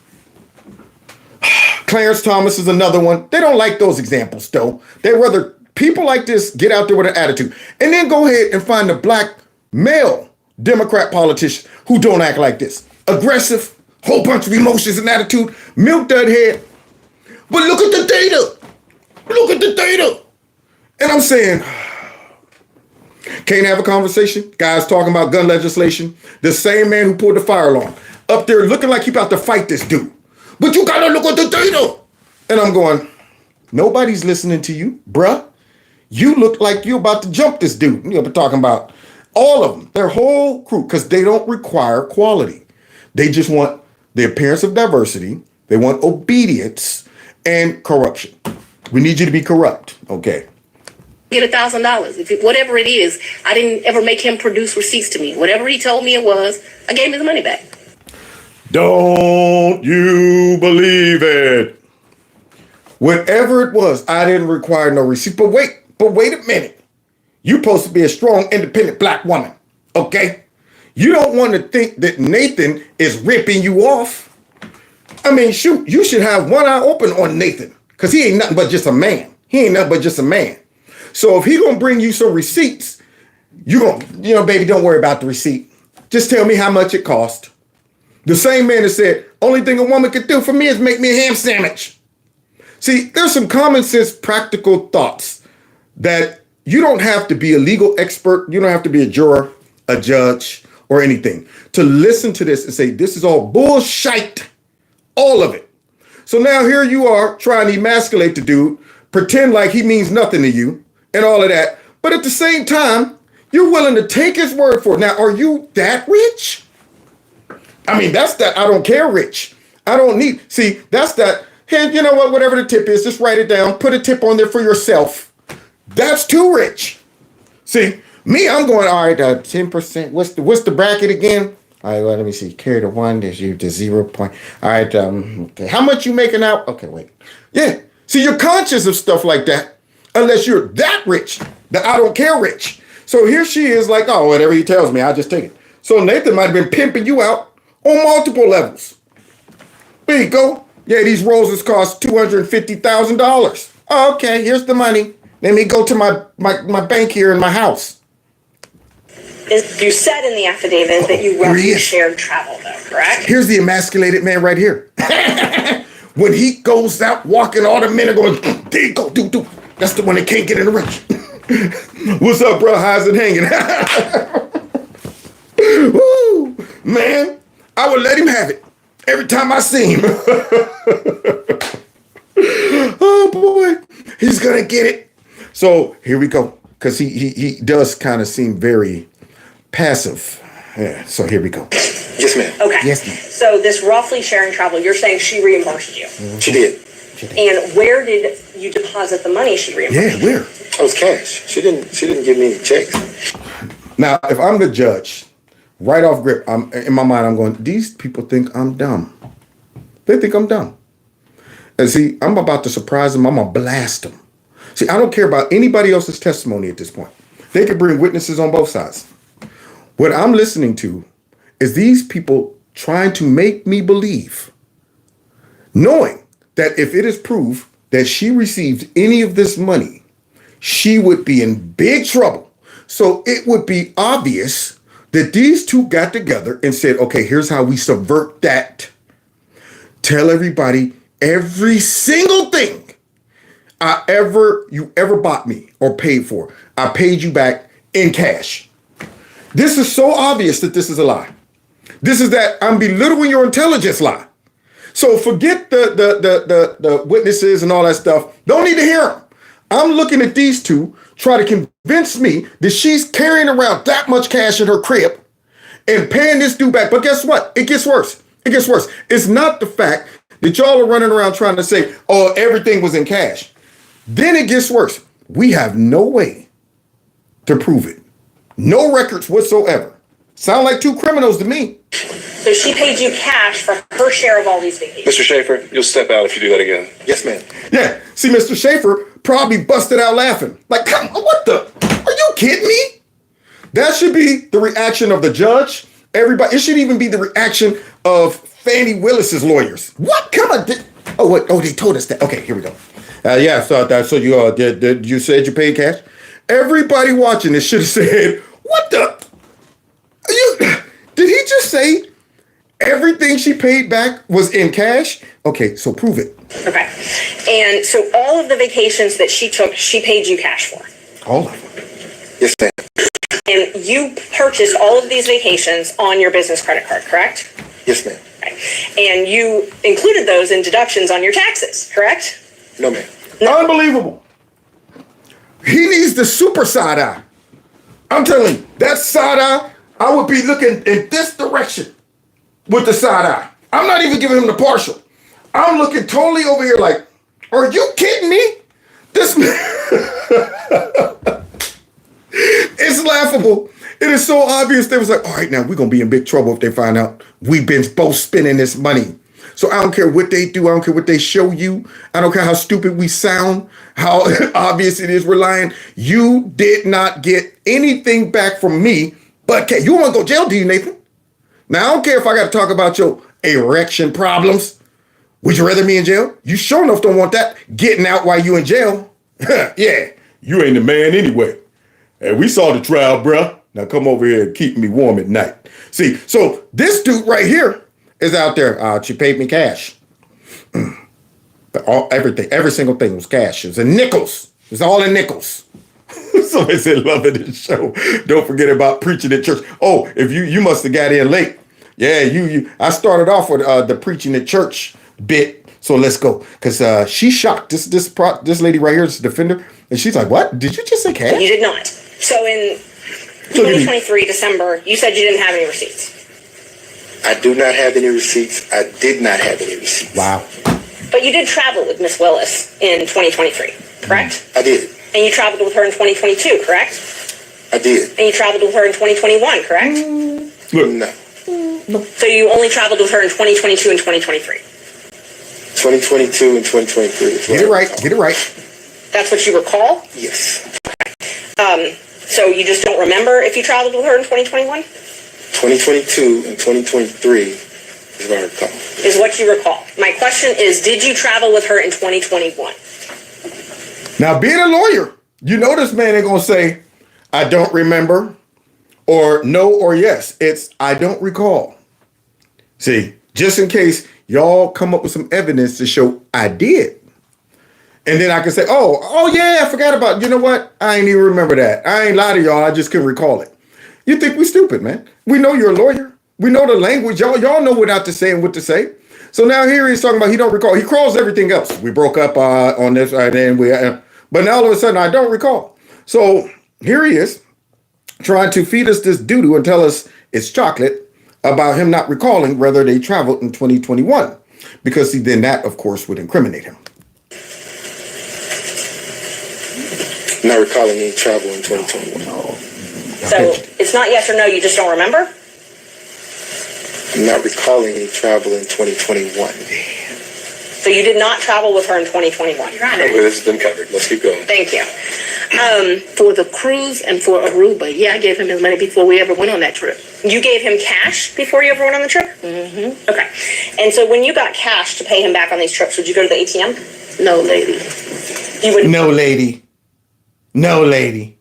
Clarence Thomas is another one. They don't like those examples, though. They rather people like this get out there with an attitude. And then go ahead and find a black male Democrat politician who don't act like this. Aggressive, whole bunch of emotions and attitude, milk that head. But look at the data. Look at the data. And I'm saying, can't have a conversation. Guys talking about gun legislation. The same man who pulled the fire alarm up there looking like he about to fight this dude. But you gotta look at the data. And I'm going, nobody's listening to you, bruh. You look like you're about to jump this dude. You'll be talking about all of them, their whole crew, because they don't require quality. They just want the appearance of diversity. They want obedience and corruption. We need you to be corrupt, okay? Get $1,000. Whatever it is, I didn't ever make him produce receipts to me. Whatever he told me it was, I gave him the money back. Don't you believe it? Whatever it was, I didn't require no receipt. But wait a minute. You're supposed to be a strong, independent black woman, okay? You don't want to think that Nathan is ripping you off. Shoot, you should have one eye open on Nathan because he ain't nothing but just a man. He ain't nothing but just a man. So if he gonna bring you some receipts, you gonna, baby, don't worry about the receipt. Just tell me how much it cost. The same man that said, only thing a woman could do for me is make me a ham sandwich. See, there's some common sense, practical thoughts that you don't have to be a legal expert. You don't have to be a juror, a judge, or anything to listen to this and say, this is all bullshit. All of it. So now here you are trying to emasculate the dude, pretend like he means nothing to you and all of that. But at the same time, you're willing to take his word for it. Now, are you that rich? That's that I don't care rich. I don't need. See, that's that. Hey, you know what? Whatever the tip is, just write it down. Put a tip on there for yourself. That's too rich. See, me, I'm going, all right, 10%. What's the bracket again? All right, well, let me see. Carry the 1, there's you to 0 point. All right, okay. How much you making out? Okay, wait. Yeah. See, you're conscious of stuff like that, unless you're that rich, that I don't care rich. So here she is like, oh, whatever he tells me, I'll just take it. So Nathan might have been pimping you out on multiple levels. There you go. Yeah, these roses cost $250,000. Oh, okay, here's the money. Let me go to my bank here in my house. You said in the affidavit that you roughly shared travel, though, correct? Here's the emasculated man right here. when he goes out walking, all the men are going, there you go, do. That's the one that can't get in the rush. What's up, bro? How's it hanging? Woo, man, I would let him have it every time I see him. Oh boy, he's gonna get it. So here we go, because he does kind of seem very passive. Yeah. So here we go. Yes, ma'am. Okay. Yes, ma'am. So this roughly sharing travel, you're saying she reimbursed you. She did. And where did you deposit the money she reimbursed? Yeah, where? It was cash. She didn't give me any checks. Now, if I'm the judge, right off grip, in my mind, I'm going, these people think I'm dumb. They think I'm dumb. And see, I'm about to surprise them. I'm going to blast them. See, I don't care about anybody else's testimony at this point. They could bring witnesses on both sides. What I'm listening to is these people trying to make me believe, knowing that if it is proved that she received any of this money, she would be in big trouble. So it would be obvious that these two got together and said, okay, here's how we subvert that. Tell everybody every single thing you ever bought me or paid for, I paid you back in cash. This is so obvious that this is a lie. This is that I'm belittling your intelligence lie. So forget the witnesses and all that stuff. Don't need to hear them. I'm looking at these two try to convince me that she's carrying around that much cash in her crib and paying this dude back. But guess what? It gets worse. It gets worse. It's not the fact that y'all are running around trying to say, oh, everything was in cash. Then it gets worse. We have no way to prove it. No records whatsoever. Sound like two criminals to me. So she paid you cash for her share of all these vacations. Mr. Schaefer, you'll step out if you do that again. Yes, ma'am. Yeah. See, Mr. Schaefer probably busted out laughing. Like, come on, what the? Are you kidding me? That should be the reaction of the judge. Everybody. It should even be the reaction of Fanni Willis's lawyers. What? Come on. Oh, wait. Oh, they told us that. Okay, here we go. Yeah. So you did you said you paid cash? Everybody watching this should have said, "What the? Did he just say everything she paid back was in cash?" Okay, so prove it. Okay. And so all of the vacations that she took, she paid you cash for. All of them. Yes, ma'am. And you purchased all of these vacations on your business credit card, correct? Yes, ma'am. Okay. And you included those in deductions on your taxes, correct? No, ma'am. Unbelievable. He needs the super side eye. I'm telling you, that side eye, I would be looking in this direction with the side eye. I'm not even giving him the partial. I'm looking totally over here like, are you kidding me? This it's laughable. It is so obvious. They was like, all right, now we're going to be in big trouble if they find out we've been both spending this money. So I don't care what they do. I don't care what they show you. I don't care how stupid we sound, how obvious it is we're lying. You did not get anything back from me. But you want to go to jail, do you, Nathan? Now, I don't care if I got to talk about your erection problems. Would you rather me in jail? You sure enough don't want that getting out while you in jail. Yeah, you ain't the man anyway. And we saw the trial, bruh. Now come over here and keep me warm at night. See, so this dude right here is out there. She paid me cash. Everything, every single thing was cash. It was in nickels. It was all in nickels. Somebody said, loving this show. Don't forget about preaching at church. Oh, if you must have got in late. Yeah, I started off with the preaching at church bit. So let's go. Because she's shocked. This lady right here is the defender. And she's like, what? Did you just say cash? You did not. So in 2023, December, you said you didn't have any receipts. I do not have any receipts. I did not have any receipts. Wow. But you did travel with Miss Willis in 2023, correct? I did. And you traveled with her in 2022, correct? I did. And you traveled with her in 2021, correct? Look. No. So you only traveled with her in 2022 and 2023. 2022 and 2023. Get it right. Get it right. That's what you recall? Yes. So you just don't remember if you traveled with her in 2021? 2022 and 2023 is what I recall. Is what you recall. My question is, did you travel with her in 2021? Now, being a lawyer, you know this man ain't going to say, I don't remember, or no or yes. It's, I don't recall. See, just in case y'all come up with some evidence to show I did. And then I can say, oh yeah, I forgot about, you know what? I ain't even remember that. I ain't lie to y'all. I just couldn't recall it. You think we stupid, man. We know you're a lawyer. We know the language. Y'all know what not to say and what to say. So now here he's talking about he don't recall. He recalls everything else. We broke up on this, and then but now all of a sudden I don't recall. So here he is trying to feed us this doo-doo and tell us it's chocolate about him not recalling whether they traveled in 2021. Because see, then that, of course, would incriminate him. Not recalling any travel in 2021. So it's not yes or no, you just don't remember? I'm not recalling any travel in 2021. So you did not travel with her in 2021? Okay, this has been covered. Let's keep going. Thank you. For the cruise and for Aruba, yeah, I gave him his money before we ever went on that trip. You gave him cash before you ever went on the trip? Mm-hmm. Okay. And so when you got cash to pay him back on these trips, would you go to the ATM? No, lady. You wouldn't? No, lady. No, lady.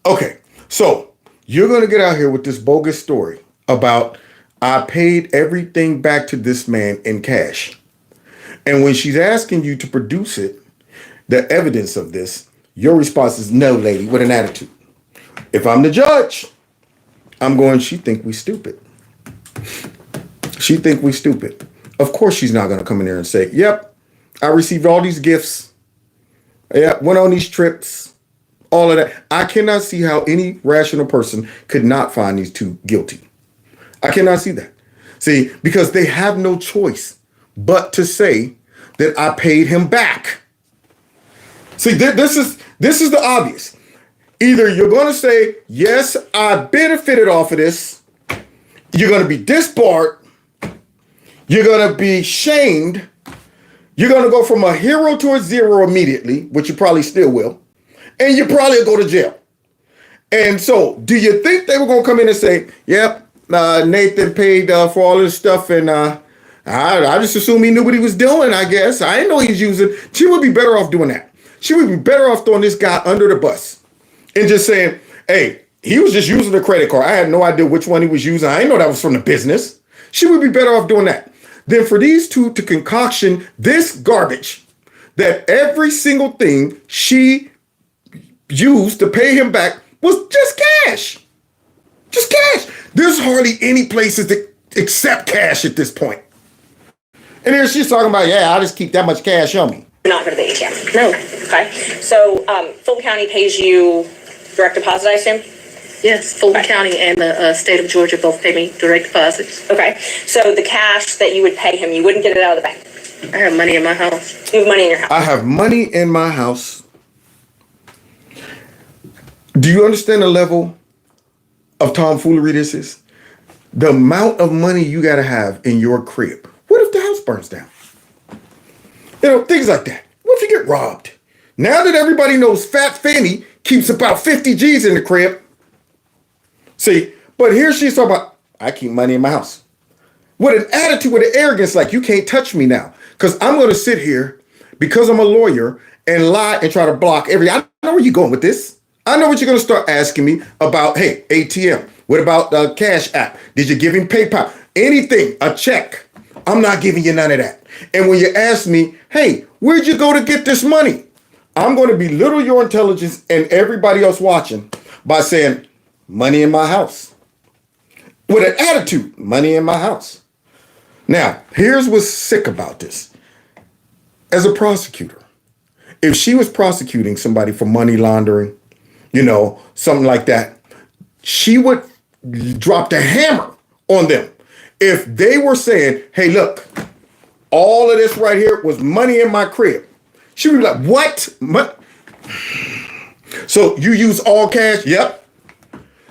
Okay, so you're going to get out here with this bogus story about I paid everything back to this man in cash. And when she's asking you to produce it, the evidence of this, your response is no, lady, with an attitude. If I'm the judge, I'm going, she think we stupid. She think we stupid. Of course she's not going to come in there and say, yep, I received all these gifts. Yeah, went on these trips, all of that. I cannot see how any rational person could not find these two guilty. I cannot see that. See, because they have no choice but to say that I paid him back. See, this is the obvious. Either you're going to say, yes, I benefited off of this. You're going to be disbarred. You're going to be shamed. You're going to go from a hero to a zero immediately, which you probably still will. And you probably will go to jail. And so do you think they were going to come in and say, yep, Nathan paid for all this stuff and I just assumed he knew what he was doing, I guess. I didn't know he was using. She would be better off doing that. She would be better off throwing this guy under the bus and just saying, hey, he was just using a credit card. I had no idea which one he was using. I didn't know that was from the business. She would be better off doing that than for these two to concoction this garbage that every single thing she used to pay him back was just cash. Just cash. There's hardly any places that accept cash at this point. And then she's talking about, yeah, I'll just keep that much cash on me. Not go to the ATM? No. Okay. So Fulton County pays you direct deposit, I assume? Yes, Fulton County and the state of Georgia both pay me direct deposits. Okay. So the cash that you would pay him, you wouldn't get it out of the bank? I have money in my house. You have money in your house? I have money in my house. Do you understand the level of tomfoolery this is? The amount of money you got to have in your crib. What if the house burns down? You know, things like that. What if you get robbed? Now that everybody knows Fat Fanny keeps about 50 G's in the crib. See, but here she's talking about, I keep money in my house. With an attitude, with an arrogance, like you can't touch me now. Because I'm going to sit here, because I'm a lawyer, and lie and try to block I know where you're going with this. I know what you're going to start asking me about, hey, ATM. What about the CASHAPP? Did you give him PayPal? Anything, a check. I'm not giving you none of that. And when you ask me, hey, where'd you go to get this money? I'm going to belittle your intelligence and everybody else watching by saying, money in my house. With an attitude, money in my house. Now, here's what's sick about this. As a prosecutor, if she was prosecuting somebody for money laundering, you know, something like that, she would drop the hammer on them. If they were saying, hey, look, all of this right here was money in my crib. She would be like, what? So you use all cash? Yep.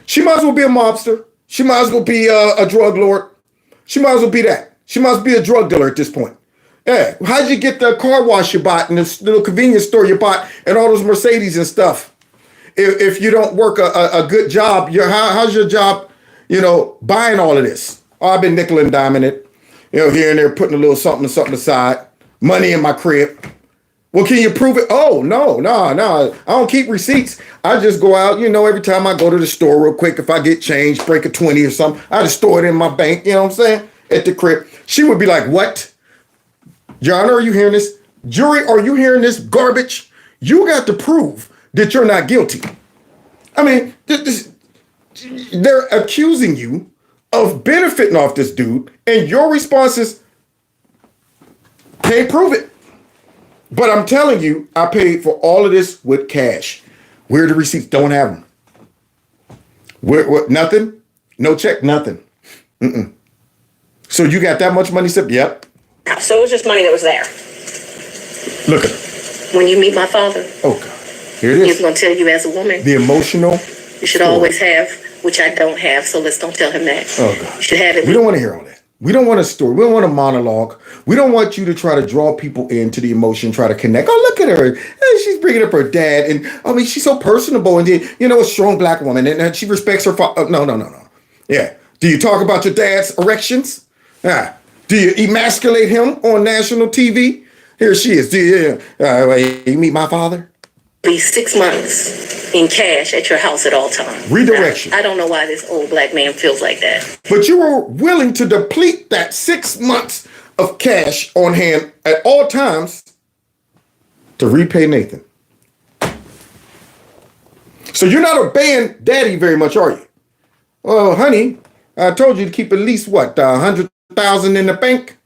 She might as well be a mobster. She might as well be a drug lord. She might as well be that. She must be a drug dealer at this point. Yeah. How'd you get the car wash you bought and the little convenience store you bought and all those Mercedes and stuff? If you don't work a good job, how's your job, you know, buying all of this? Oh, I've been nickel and diming it, you know, here and there, putting a little something aside, money in my crib. Well, can you prove it? Oh, no. I don't keep receipts. I just go out, you know, every time I go to the store real quick, if I get change, break a 20 or something, I just store it in my bank, you know what I'm saying? at the crib, she would be like, what? Your Honor, are you hearing this? Jury, are you hearing this garbage? You got to prove that you're not guilty. I mean, they're accusing you of benefiting off this dude, and your response is, can't prove it. But I'm telling you, I paid for all of this with cash. Where are the receipts? Don't have them. What? Nothing? No check? Nothing. Mm-mm. So you got that much money? Yep. So it was just money that was there. Look at it. When you meet my father, Oh, God. Here it he's is. going to tell you as a woman, The emotional. you should always have, which I don't have, so let's don't tell him that. Oh, God. You should have it. We don't want to hear all that. We don't want a story. We don't want a monologue. We don't want you to try to draw people into the emotion, try to connect. Oh, look at her. She's bringing up her dad. And I mean, she's so personable. And, a strong black woman. And she respects her father. No. Yeah. Do you talk about your dad's erections? Do you emasculate him on national TV? Here she is. You meet my father? Be 6 months in cash at your house at all times. Redirection. I don't know why this old black man feels like that. But you were willing to deplete that 6 months of cash on hand at all times to repay Nathan. So you're not obeying daddy very much, are you? Well, honey, I told you to keep at least what, 100,000 in the bank?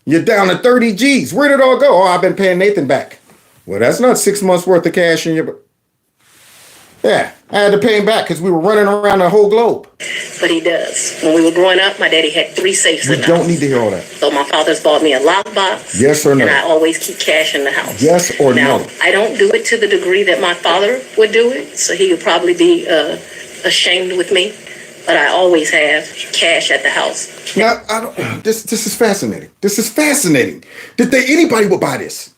You're down to 30 G's. Where did it all go? Oh, I've been paying Nathan back. Well, that's not 6 months worth of cash in your... Yeah, I had to pay him back because we were running around the whole globe. But he does. When we were growing up, my daddy had 3 safes in We the don't house. need to hear all that. So my father's bought me a lockbox. Yes or no? And I always keep cash in the house. Yes or now, no? I don't do it to the degree that my father would do it. So he would probably be ashamed with me. But I always have cash at the house. Now, I don't. This is fascinating. This is fascinating. Did anybody would buy this?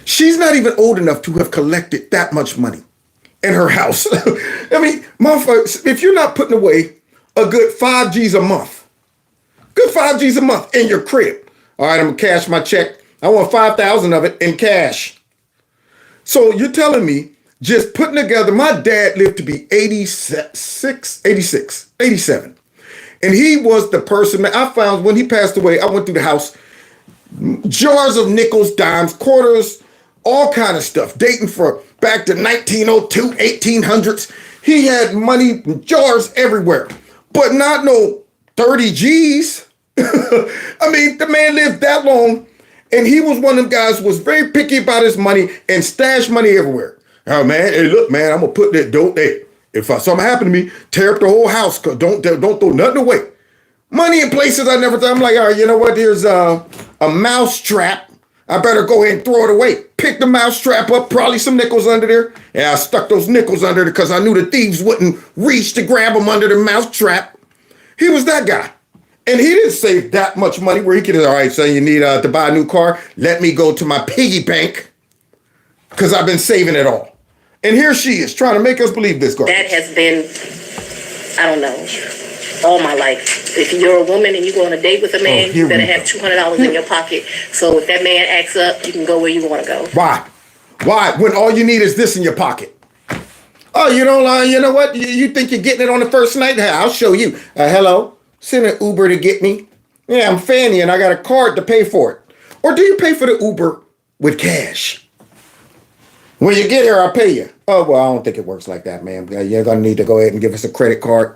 She's not even old enough to have collected that much money in her house. I mean, motherfucker, if you're not putting away a good 5 G's a month, in your crib. All right, I'm gonna cash my check. I want 5,000 of it in cash. So you're telling me just putting together, my dad lived to be 87. And he was the person that I found when he passed away. I went through the house, jars of nickels, dimes, quarters, all kind of stuff, dating for back to 1902, 1800s. He had money, jars everywhere, but not no 30 G's. I mean, the man lived that long, and he was one of them guys who was very picky about his money and stashed money everywhere. Oh, man, hey, look, man, I'm going to put that, if something happened to me, tear up the whole house, don't throw nothing away. Money in places I never thought. I'm like, all right, you know what, there's a mouse trap. I better go ahead and throw it away. Pick the mouse trap up, probably some nickels under there. And I stuck those nickels under there because I knew the thieves wouldn't reach to grab them under the mouse trap. He was that guy. And he didn't save that much money where he could, all right, so you need to buy a new car. Let me go to my piggy bank because I've been saving it all. And here she is trying to make us believe this girl. That has been, I don't know, all my life. If you're a woman and you go on a date with a man, you better have $200 in your pocket. So if that man acts up, you can go where you want to go. Why? When all you need is this in your pocket? Oh, you know what? You think you're getting it on the first night? I'll show you. Hello? Send an Uber to get me. Yeah, I'm Fanni and I got a card to pay for it. Or do you pay for the Uber with cash? When you get here, I'll pay you. Oh, well, I don't think it works like that, man. You're going to need to go ahead and give us a credit card.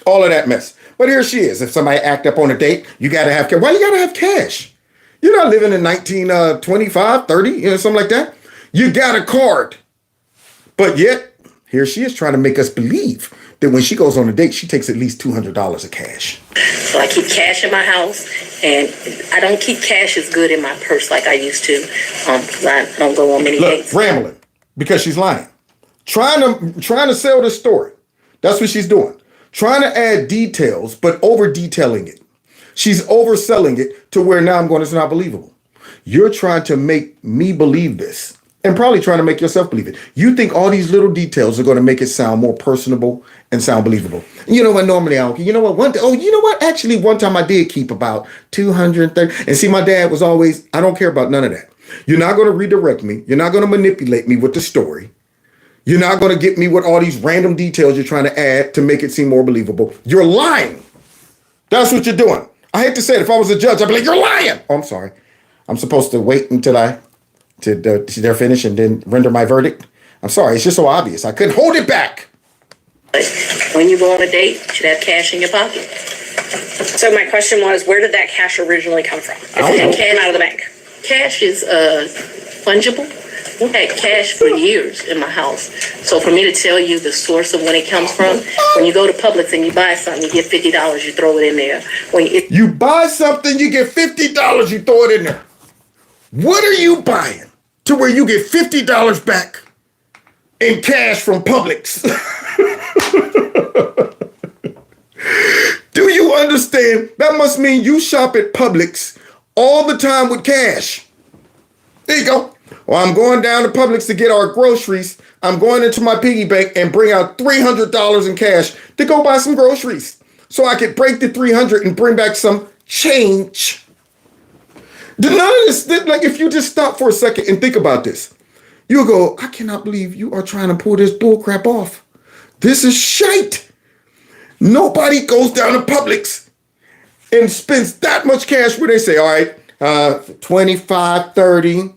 All of that mess. But here she is. If somebody act up on a date, you got to have cash. Why you got to have cash? You're not living in 1925, 30, something like that. You got a card. But yet, here she is trying to make us believe that when she goes on a date, she takes at least $200 of cash. So I keep cash in my house, and I don't keep cash as good in my purse like I used to. I don't go on many dates. Rambling because she's lying. Trying to sell this story. That's what she's doing. Trying to add details, but over detailing it. She's overselling it to where now I'm going, it's not believable. You're trying to make me believe this. And probably trying to make yourself believe it. You think all these little details are going to make it sound more personable and sound believable. You know what? Normally I don't. You know what? Actually, one time I did keep about 230. And see, my dad was always, I don't care about none of that. You're not going to redirect me. You're not going to manipulate me with the story. You're not going to get me with all these random details you're trying to add to make it seem more believable. You're lying. That's what you're doing. I hate to say it. If I was a judge, I'd be like, you're lying. Oh, I'm sorry. I'm supposed to wait until they're finished and then render my verdict. I'm sorry. It's just so obvious. I couldn't hold it back. When you go on a date, you should have cash in your pocket. So my question was, where did that cash originally come from? It came out of the bank. Cash is fungible. We had cash for years in my house. So for me to tell you the source of when it comes from, when you go to Publix and you buy something, you get $50, you throw it in there. You buy something, you get $50, you throw it in there. What are you buying to where you get $50 back in cash from Publix? Do you understand? That must mean you shop at Publix all the time with cash. There you go. Well, I'm going down to Publix to get our groceries. I'm going into my piggy bank and bring out $300 in cash to go buy some groceries so I could break the 300 and bring back some change. None of this, like if you just stop for a second and think about this, you'll go, I cannot believe you are trying to pull this bull crap off. This is shite. Nobody goes down to Publix and spends that much cash where they say, all right, 25, 30,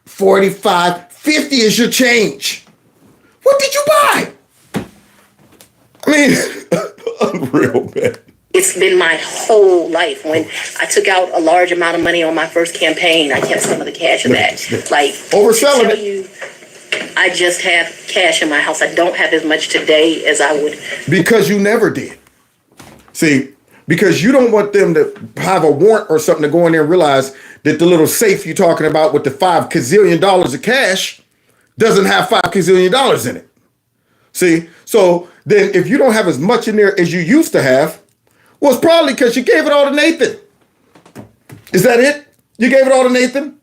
45, 50 is your change. What did you buy? I mean, unreal, man. It's been my whole life. When I took out a large amount of money on my first campaign, I kept some of the cash of that. Like, overselling to tell you, I just have cash in my house. I don't have as much today as I would. Because you never did. See, because you don't want them to have a warrant or something to go in there and realize that the little safe you're talking about with the $5 gazillion of cash doesn't have $5 gazillion in it. See, so then if you don't have as much in there as you used to have, well, it's probably because you gave it all to Nathan. Is that it? You gave it all to Nathan?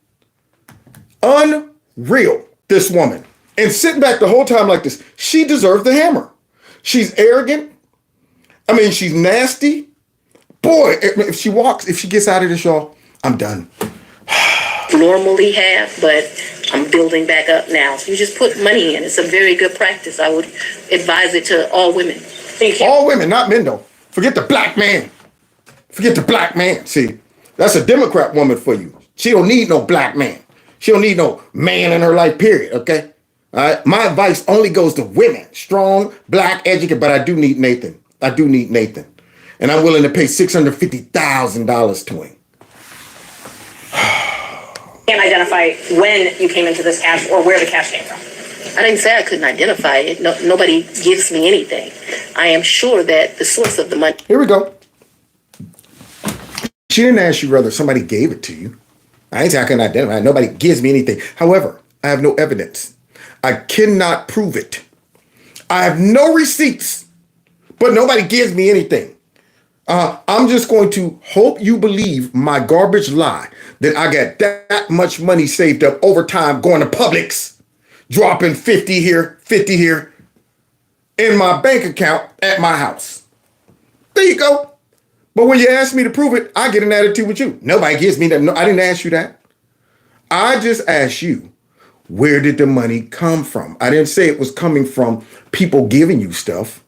Unreal, this woman. And sitting back the whole time like this, she deserves the hammer. She's arrogant. I mean, she's nasty. Boy, if she gets out of this, y'all, I'm done. Normally have, but I'm building back up now. So you just put money in. It's a very good practice. I would advise it to all women. All women, not men, though. Forget the black man. Forget the black man. See, that's a Democrat woman for you. She don't need no black man. She don't need no man in her life, period, okay? All right? My advice only goes to women. Strong, black, educated, but I do need Nathan. I do need Nathan. And I'm willing to pay $650,000 to him. Can't identify when you came into this cash or where the cash came from. I didn't say I couldn't identify it. No, nobody gives me anything. I am sure that the source of the money. Here we go. She didn't ask you whether somebody gave it to you. I ain't saying I couldn't identify it. Nobody gives me anything. However, I have no evidence. I cannot prove it. I have no receipts, but nobody gives me anything. I'm just going to hope you believe my garbage lie that I got that much money saved up over time going to Publix, dropping 50 here, 50 here in my bank account at my house. There you go. But when you ask me to prove it, I get an attitude with you. Nobody gives me that. No, I didn't ask you that. I just asked you, where did the money come from? I didn't say it was coming from people giving you stuff.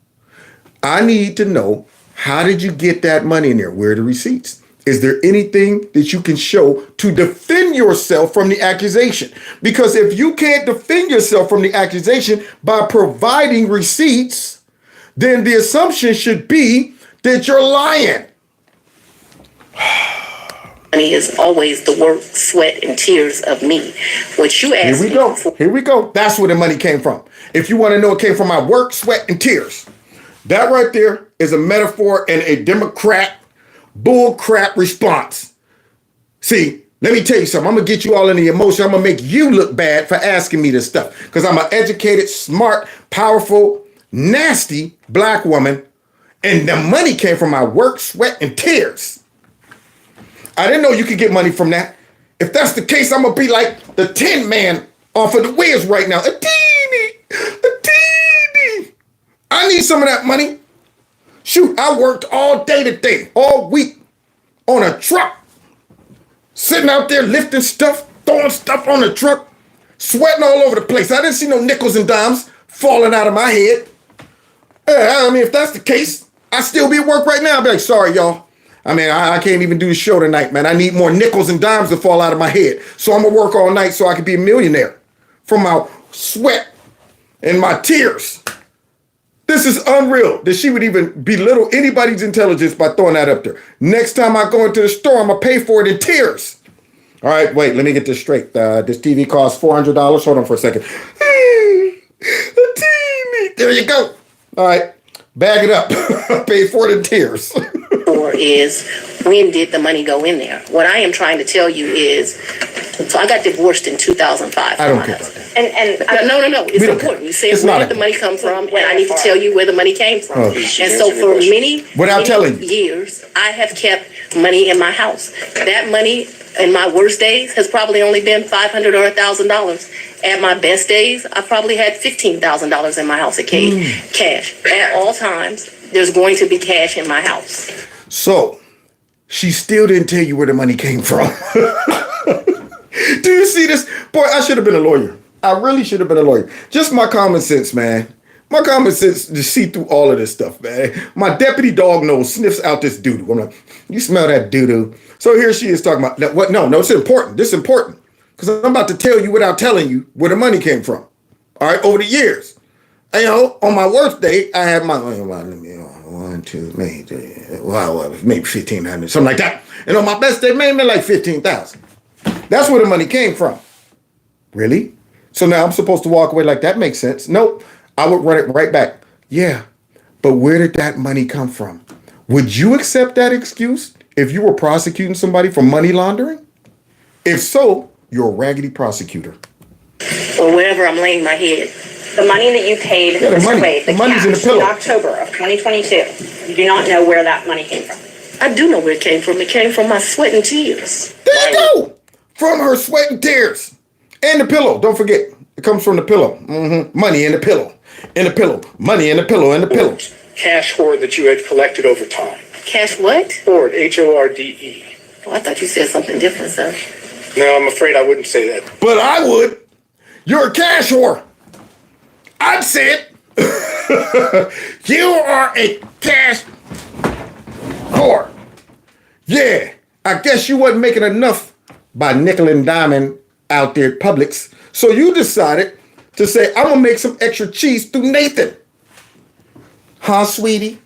I need to know, how did you get that money in there? Where are the receipts? Is there anything that you can show to defend yourself from the accusation? Because if you can't defend yourself from the accusation by providing receipts, then the assumption should be that you're lying. Money is always the work, sweat, and tears of me. What you asked me. Here we go. That's where the money came from. If you want to know, it came from my work, sweat, and tears. That right there is a metaphor and a Democrat bull crap response. See, let me tell you something. I'm going to get you all in the emotion. I'm going to make you look bad for asking me this stuff. Because I'm an educated, smart, powerful, nasty black woman. And the money came from my work, sweat, and tears. I didn't know you could get money from that. If that's the case, I'm going to be like the Tin Man off of the Wiz right now. A teeny. I need some of that money. Shoot, I worked all day today, all week on a truck, sitting out there lifting stuff, throwing stuff on the truck, sweating all over the place. I didn't see no nickels and dimes falling out of my head. I mean, if that's the case, I'd still be at work right now. I'd be like, sorry, y'all. I mean, I can't even do the show tonight, man. I need more nickels and dimes to fall out of my head. So I'm going to work all night so I can be a millionaire from my sweat and my tears. This is unreal that she would even belittle anybody's intelligence by throwing that up there. Next time I go into the store, I'm going to pay for it in tears. All right, wait, let me get this straight. This TV costs $400. Hold on for a second. The TV. There you go. All right, bag it up. I paid for it in tears. Or is, when did the money go in there? What I am trying to tell you is, so I got divorced in 2005. I don't care about that. And no, it's important. You said, where did the money come from? And I need to tell you where the money came from. Oh. And so for many telling you. years, I have kept money in my house. That money in my worst days has probably only been $500 or $1,000. At my best days, I probably had $15,000 in my house at cash. At all times, there's going to be cash in my house. So, she still didn't tell you where the money came from. Do you see this? Boy, I should have been a lawyer. I really should have been a lawyer. Just my common sense, man. My common sense to see through all of this stuff, man. My deputy dog nose sniffs out this doo-doo. I'm like, you smell that doo-doo. So here she is talking about, what? No, it's important. This is important. Because I'm about to tell you without telling you where the money came from. All right, over the years. And, on my worst day, I had my, one, two, maybe 1,500, something like that. And on my best day, maybe like 15,000. That's where the money came from. Really? So now I'm supposed to walk away like that makes sense. Nope. I would run it right back. Yeah, but where did that money come from? Would you accept that excuse if you were prosecuting somebody for money laundering? If so, you're a raggedy prosecutor. Or wherever I'm laying my head. The money that you paid Mr. Wade, the money's in the cash, pillow. in October of 2022, you do not know where that money came from. I do know where it came from. It came from my sweat and tears. There you go. From her sweat and tears. And the pillow. Don't forget. It comes from the pillow. Money in the pillow. In the pillow. Money in the pillow. In the pillow. Cash hoard that you had collected over time. Cash what? Hoard, H-O-R-D-E. Oh, I thought you said something different, sir. No, I'm afraid I wouldn't say that. But I would. You're a cash whore. I'd say it. You are a cash whore. Yeah. I guess you wasn't making enough by nickel and diming out there at Publix. So you decided to say, I'm going to make some extra cheese through Nathan. Huh, sweetie?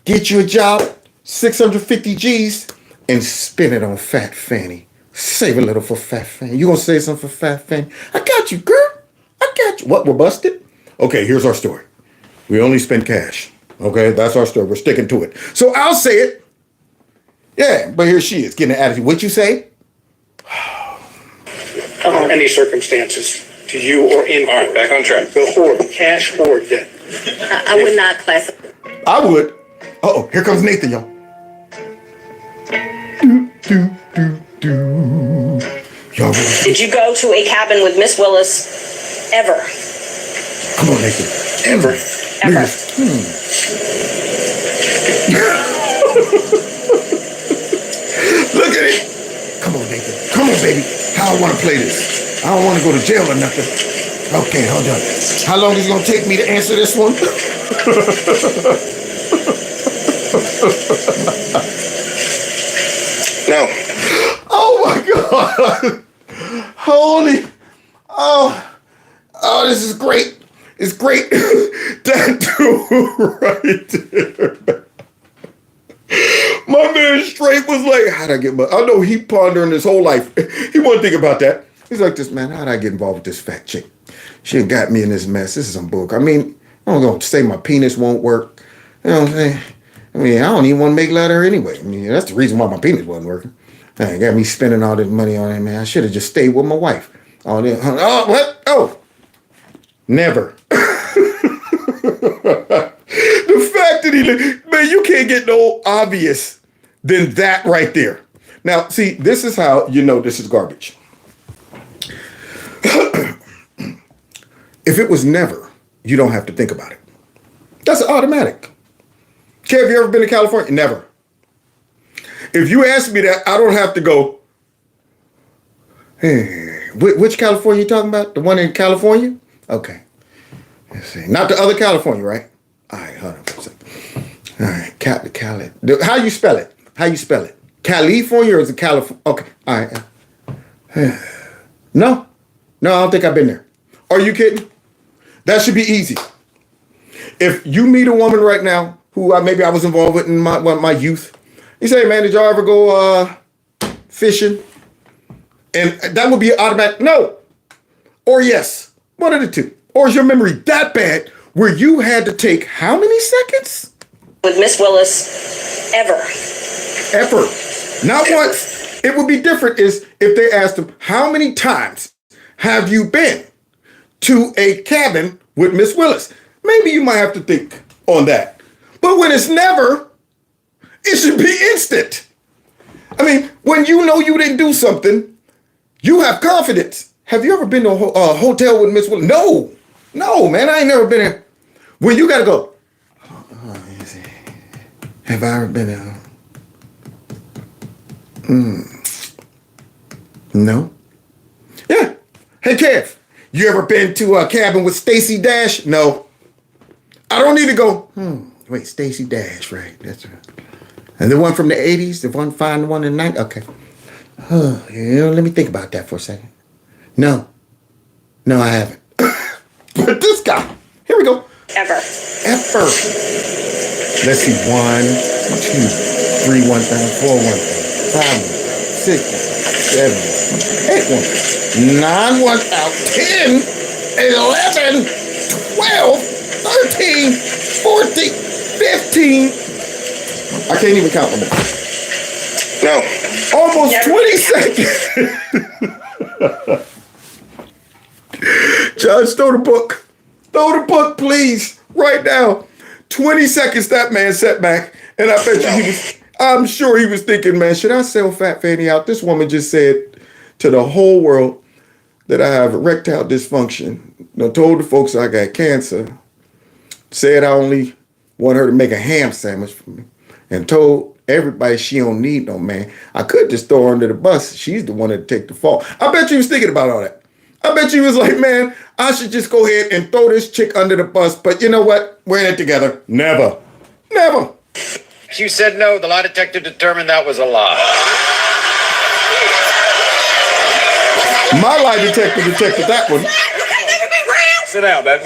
Get you a job, 650 G's, and spend it on Fat Fanny. Save a little for Fat Fanny. You going to save something for Fat Fanny? I got you, girl. I got you. What, we're busted? Okay, here's our story. We only spend cash. Okay, that's our story. We're sticking to it. So I'll say it. Yeah, but here she is, getting an attitude. What'd you say? Any circumstances to you or in. All right, back on track. The hoard, cash hoard debt. I would not classify. I would. Uh-oh, here comes Nathan, y'all. Y'all ready? Did you go to a cabin with Miss Willis ever? Come on, Nathan. Ever. Ever. Look at it. Come on, Nathan. Come on, baby. How I want to play this. I don't want to go to jail or nothing. Okay, hold on. How long is it going to take me to answer this one? No. Oh, my God. Holy. Oh, this is great. It's great. That dude right there. My man straight was like, how'd I get, I know he pondering his whole life. He wasn't thinking about that. He's like, this man, how'd I get involved with this fat chick? She got me in this mess. This is some book. I mean, I'm going to say my penis won't work. You know what I'm saying? I mean, I don't even want to make love to her anyway. I mean, that's the reason why my penis wasn't working. Man, got me spending all this money on it, man. I should have just stayed with my wife. Oh, what? Oh, never. The fact that man, you can't get no obvious than that right there. Now, see, this is how you know this is garbage. If it was never, you don't have to think about it. That's automatic. Okay, have you ever been to California? Never. If you ask me that, I don't have to go, hey, which California you talking about? The one in California? Okay. Let's see. Not the other California, right? All right, hold on for a second. All right, Cali. How you spell it? How you spell it? California or is it California? Okay, all right. No, I don't think I've been there. Are you kidding? That should be easy. If you meet a woman right now who maybe I was involved with in my youth, you say, man, did y'all ever go fishing? And that would be automatic no or yes. One of the two. Or is your memory that bad where you had to take how many seconds? With Miss Willis, ever. Not once. It would be different is if they asked them, how many times have you been to a cabin with Miss Willis? Maybe you might have to think on that. But when it's never, it should be instant. I mean, when you know you didn't do something, you have confidence. Have you ever been to a hotel with Miss Willis? No, man, I ain't never been there. When you gotta go, have I ever been there? No. Yeah. Hey, Kev, you ever been to a cabin with Stacey Dash? No. I don't need to go, wait, Stacey Dash, right? That's right. And the one from the 80s, the one fine, the one in the 90s? Okay. Let me think about that for a second. No, I haven't. But this guy, here we go. Ever. Let's see, 1, 2, 3, 1 thing, 4, 1 thing, 5, 6, 7, 8, 1, 9, 1 out, 10, 11, 12, 13, 14, 15. I can't even count them. No. Almost 20 seconds. Judge, throw the book. Throw the book, please. Right now. 20 seconds that man sat back. And I bet you I'm sure he was thinking, man, should I sell Fat Fanny out? This woman just said to the whole world that I have erectile dysfunction. I told the folks I got cancer. Said I only want her to make a ham sandwich for me. And told everybody she don't need no man. I could just throw her under the bus. She's the one that take the fall. I bet you was thinking about all that. I bet you was like, man, I should just go ahead and throw this chick under the bus. But you know what? We're in it together. Never. You said no. The lie detector determined that was a lie. My lie detector detected that one. Sit down, man.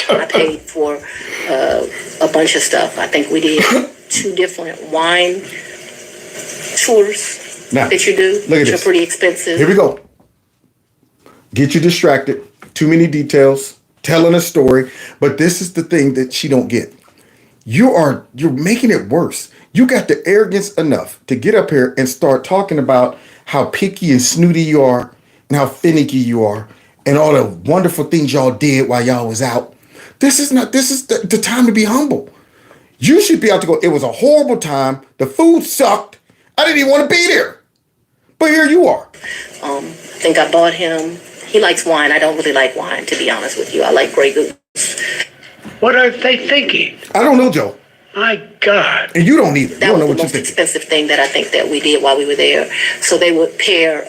I paid for a bunch of stuff. I think we did 2 different wine tours Now, that you do, look at which this. are pretty expensive. Here we go. Get you distracted. Too many details. Telling a story. But this is the thing that she don't get. You're making it worse. You got the arrogance enough to get up here and start talking about how picky and snooty you are and how finicky you are and all the wonderful things y'all did while y'all was out. This is the time to be humble. You should be out to go, it was a horrible time. The food sucked. I didn't even want to be there. But here you are. I think I bought him. He likes wine. I don't really like wine, to be honest with you. I like Grey Goose. What are they thinking? I don't know, Joe. My God. And you don't either. You That don't know was what the you most think. expensive thing that I think that we did while we were there. So they would pair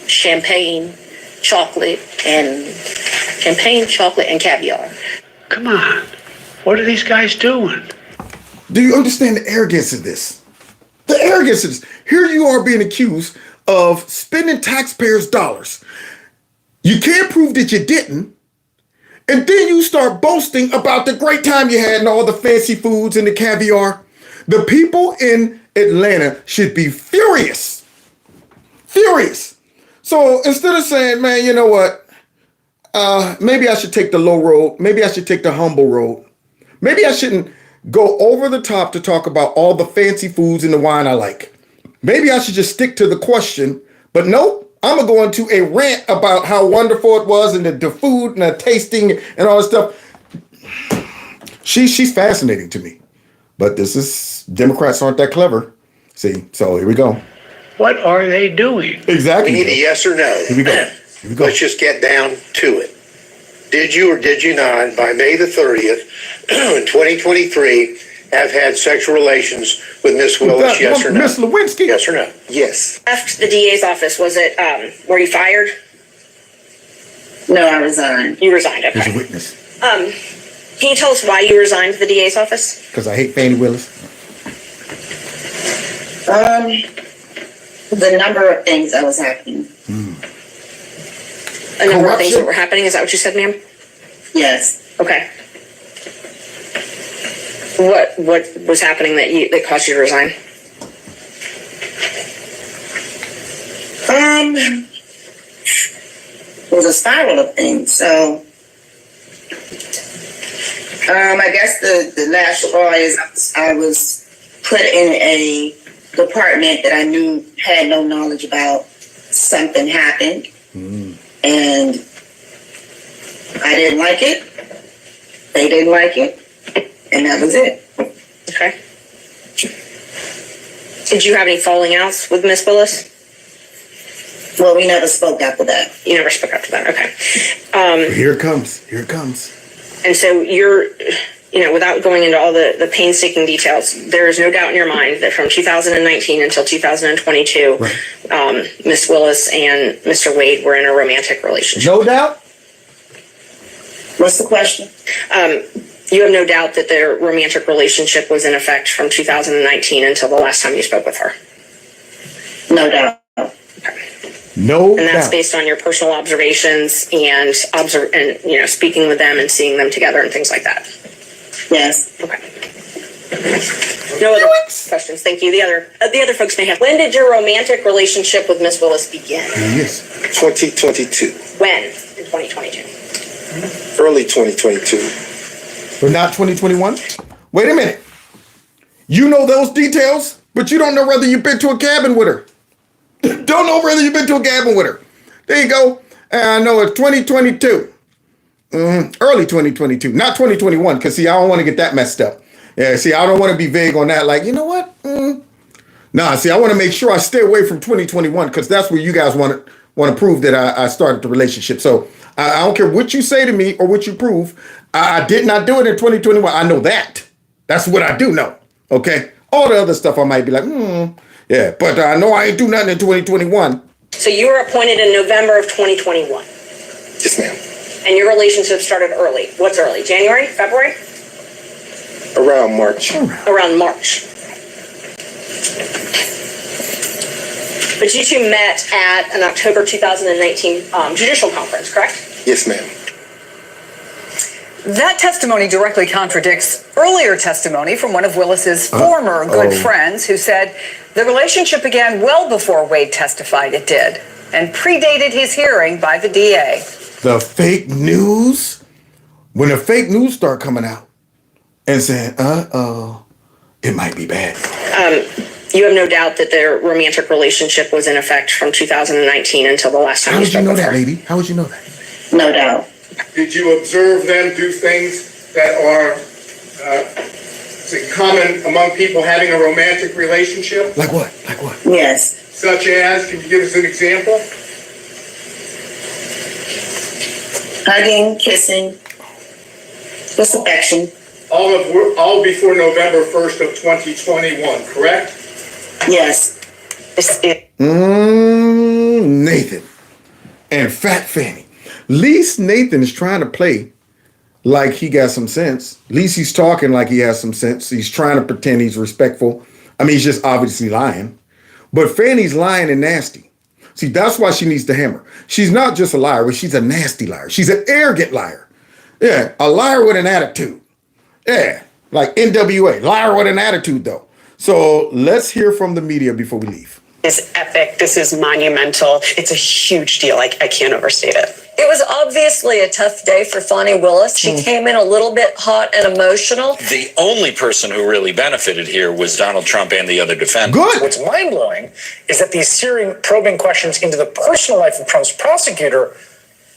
champagne, chocolate, and caviar. Come on. What are these guys doing? Do you understand the arrogance of this? The arrogance of this. Here you are being accused of spending taxpayers' dollars. You can't prove that you didn't. And then you start boasting about the great time you had and all the fancy foods and the caviar. The people in Atlanta should be furious. Furious. So instead of saying, man, you know what? Maybe I should take the low road. Maybe I should take the humble road. Maybe I shouldn't go over the top to talk about all the fancy foods and the wine I like. Maybe I should just stick to the question. But nope. I'm going to go into a rant about how wonderful it was and the food and the tasting and all this stuff. She's fascinating to me. But Democrats aren't that clever. See, so here we go. What are they doing? Exactly. We need a yes or no. Here we go. Let's just get down to it. Did you or did you not, by May the 30th, in 2023, have had sexual relations with Miss Willis, yes or no? Miss Lewinsky? Yes or no? Yes. Left the DA's office, was it, were you fired? No, I resigned. You resigned, okay. There's a witness. Can you tell us why you resigned the DA's office? Because I hate Fanni Willis. The number of things that was happening. A number of things that were happening. Is that what you said, ma'am? Yes. Okay. What was happening that caused you to resign? It was a spiral of things. So, I guess the last straw is I was put in a department that I knew had no knowledge about. Something happened, and I didn't like it. They didn't like it, and that was it. Okay. Did you have any falling outs with Miss Willis? Well, we never spoke after that. You never spoke after that. Okay. Here it comes. Here it comes. And so you're, without going into all the painstaking details, there is no doubt in your mind that from 2019 until 2022, Miss Willis and Mr. Wade were in a romantic relationship. No doubt? What's the question? You have no doubt that their romantic relationship was in effect from 2019 until the last time you spoke with her? No doubt. No, and that's based on your personal observations and speaking with them and seeing them together and things like that. Yes. Okay. No other questions. Thank you. The other folks may have. When did your romantic relationship with Miss Willis begin? Yes. 2022. When in 2022? Early 2022. But not 2021? Wait a minute. You know those details, but you don't know whether you've been to a cabin with her. Don't know whether you've been to a cabin with her. There you go. I know it's 2022. Early 2022. Not 2021, because see, I don't want to get that messed up. Yeah, see, I don't want to be vague on that. Like, you know what? Nah, see, I want to make sure I stay away from 2021, because that's where you guys want to prove that I started the relationship. So I don't care what you say to me or what you prove. I did not do it in 2021. I know that. That's what I do know. Okay? All the other stuff I might be like, yeah, but I know I ain't do nothing in 2021. So you were appointed in November of 2021. Yes, ma'am. And your relationship started early. What's early? January? February? Around March. Around March. But you two met at an October 2019 judicial conference, correct? Yes, ma'am. That testimony directly contradicts earlier testimony from one of Willis's former good friends who said the relationship began well before Wade testified it did and predated his hearing by the DA. The fake news? When the fake news start coming out and saying, it might be bad. You have no doubt that their romantic relationship was in effect from 2019 until the last time How you would you spoke know with that, her. lady? How would you know that? No doubt. Did you observe them do things that are common among people having a romantic relationship? Like what? Like what? Yes. Such as, can you give us an example? Hugging, kissing, just affection. All before November 1st of 2021, correct? Yes. Nathan and Fat Fanny. Least Nathan is trying to play like he got some sense. At least he's talking like he has some sense. He's trying to pretend he's respectful. I mean, he's just obviously lying. But Fanny's lying and nasty. See, that's why she needs the hammer. She's not just a liar, but she's a nasty liar. She's an arrogant liar. Yeah, a liar with an attitude. Yeah, like NWA. Liar with an attitude, though. So let's hear from the media before we leave. Is epic. This is monumental. It's a huge deal. I can't overstate it. It was obviously a tough day for Fanni Willis. She came in a little bit hot and emotional. The only person who really benefited here was Donald Trump and the other defendants. Good. What's mind-blowing is that these searing, probing questions into the personal life of Trump's prosecutor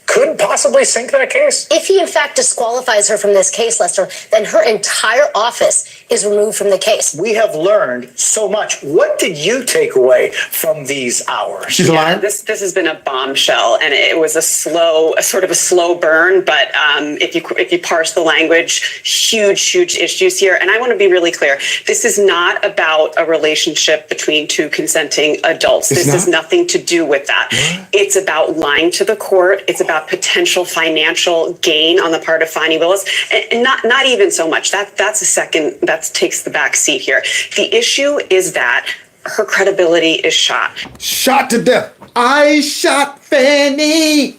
could possibly sink that case. If he in fact disqualifies her from this case, Lester, then her entire office is removed from the case. We have learned so much. What did you take away from these hours? She's lying. This has been a bombshell, and it was a sort of a slow burn. But if you parse the language, huge issues here. And I want to be really clear: this is not about a relationship between two consenting adults. This has nothing to do with that. It's about lying to the court. It's about potential financial gain on the part of Fanni Willis, and not even so much. That's a second. That takes the back seat here. The issue is that her credibility is shot. Shot to death. I shot Fanni,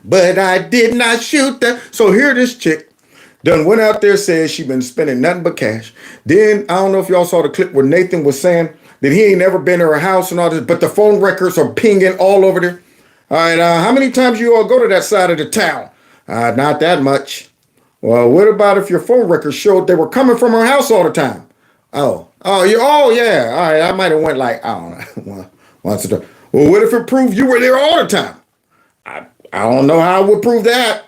but I did not shoot that. So here this chick done went out there, said she been spending nothing but cash. Then, I don't know if y'all saw the clip where Nathan was saying that he ain't never been to her house and all this, but the phone records are pinging all over there. All right, how many times you all go to that side of the town? Not that much. Well, what about if your phone records showed they were coming from her house all the time? Oh, yeah. All right, I might have went like, I don't know, once a time. Well, what if it proved you were there all the time? I don't know how I would prove that.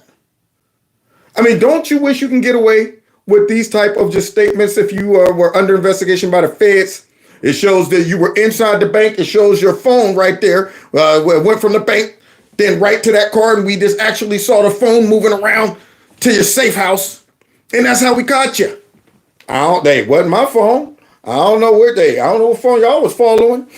I mean, don't you wish you can get away with these type of just statements if you were under investigation by the feds? It shows that you were inside the bank. It shows your phone right there. Where it went from the bank, then right to that car, and we just actually saw the phone moving around to your safe house. And that's how we caught you. They wasn't my phone. I don't know what phone y'all was following.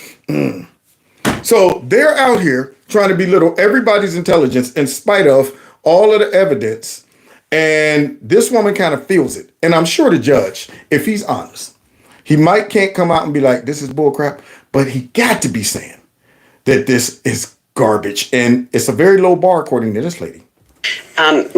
So they're out here trying to belittle everybody's intelligence in spite of all of the evidence. And this woman kind of feels it. And I'm sure the judge, if he's honest, he can't come out and be like, this is bullcrap, but he got to be saying that this is garbage. And it's a very low bar, according to this lady.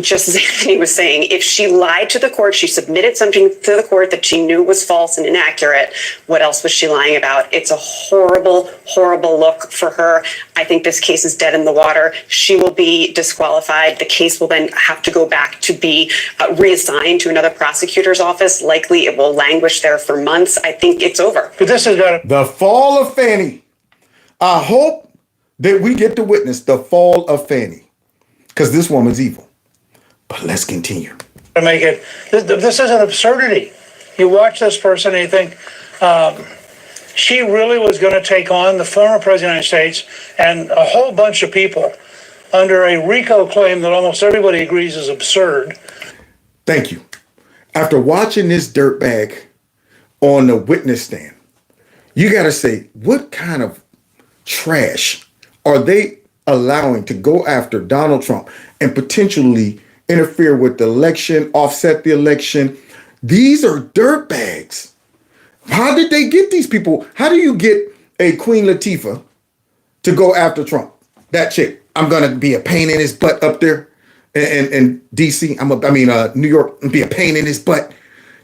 Just as Anthony was saying, if she lied to the court, she submitted something to the court that she knew was false and inaccurate, what else was she lying about? It's a horrible, horrible look for her. I think this case is dead in the water. She will be disqualified. The case will then have to go back to be reassigned to another prosecutor's office. Likely it will languish there for months. I think it's over. But this is the fall of Fanni. I hope that we get to witness the fall of Fanni. Because this woman's evil. But let's continue. To make it, this is an absurdity. You watch this person and you think, she really was going to take on the former president of the United States and a whole bunch of people under a RICO claim that almost everybody agrees is absurd. Thank you. After watching this dirtbag on the witness stand, you got to say, what kind of trash are they allowing to go after Donald Trump and potentially interfere with the election, offset the election? These are dirtbags. How did they get these people? How do you get a Queen Latifah to go after Trump? That chick, I'm going to be a pain in his butt up there in D.C. New York, and be a pain in his butt.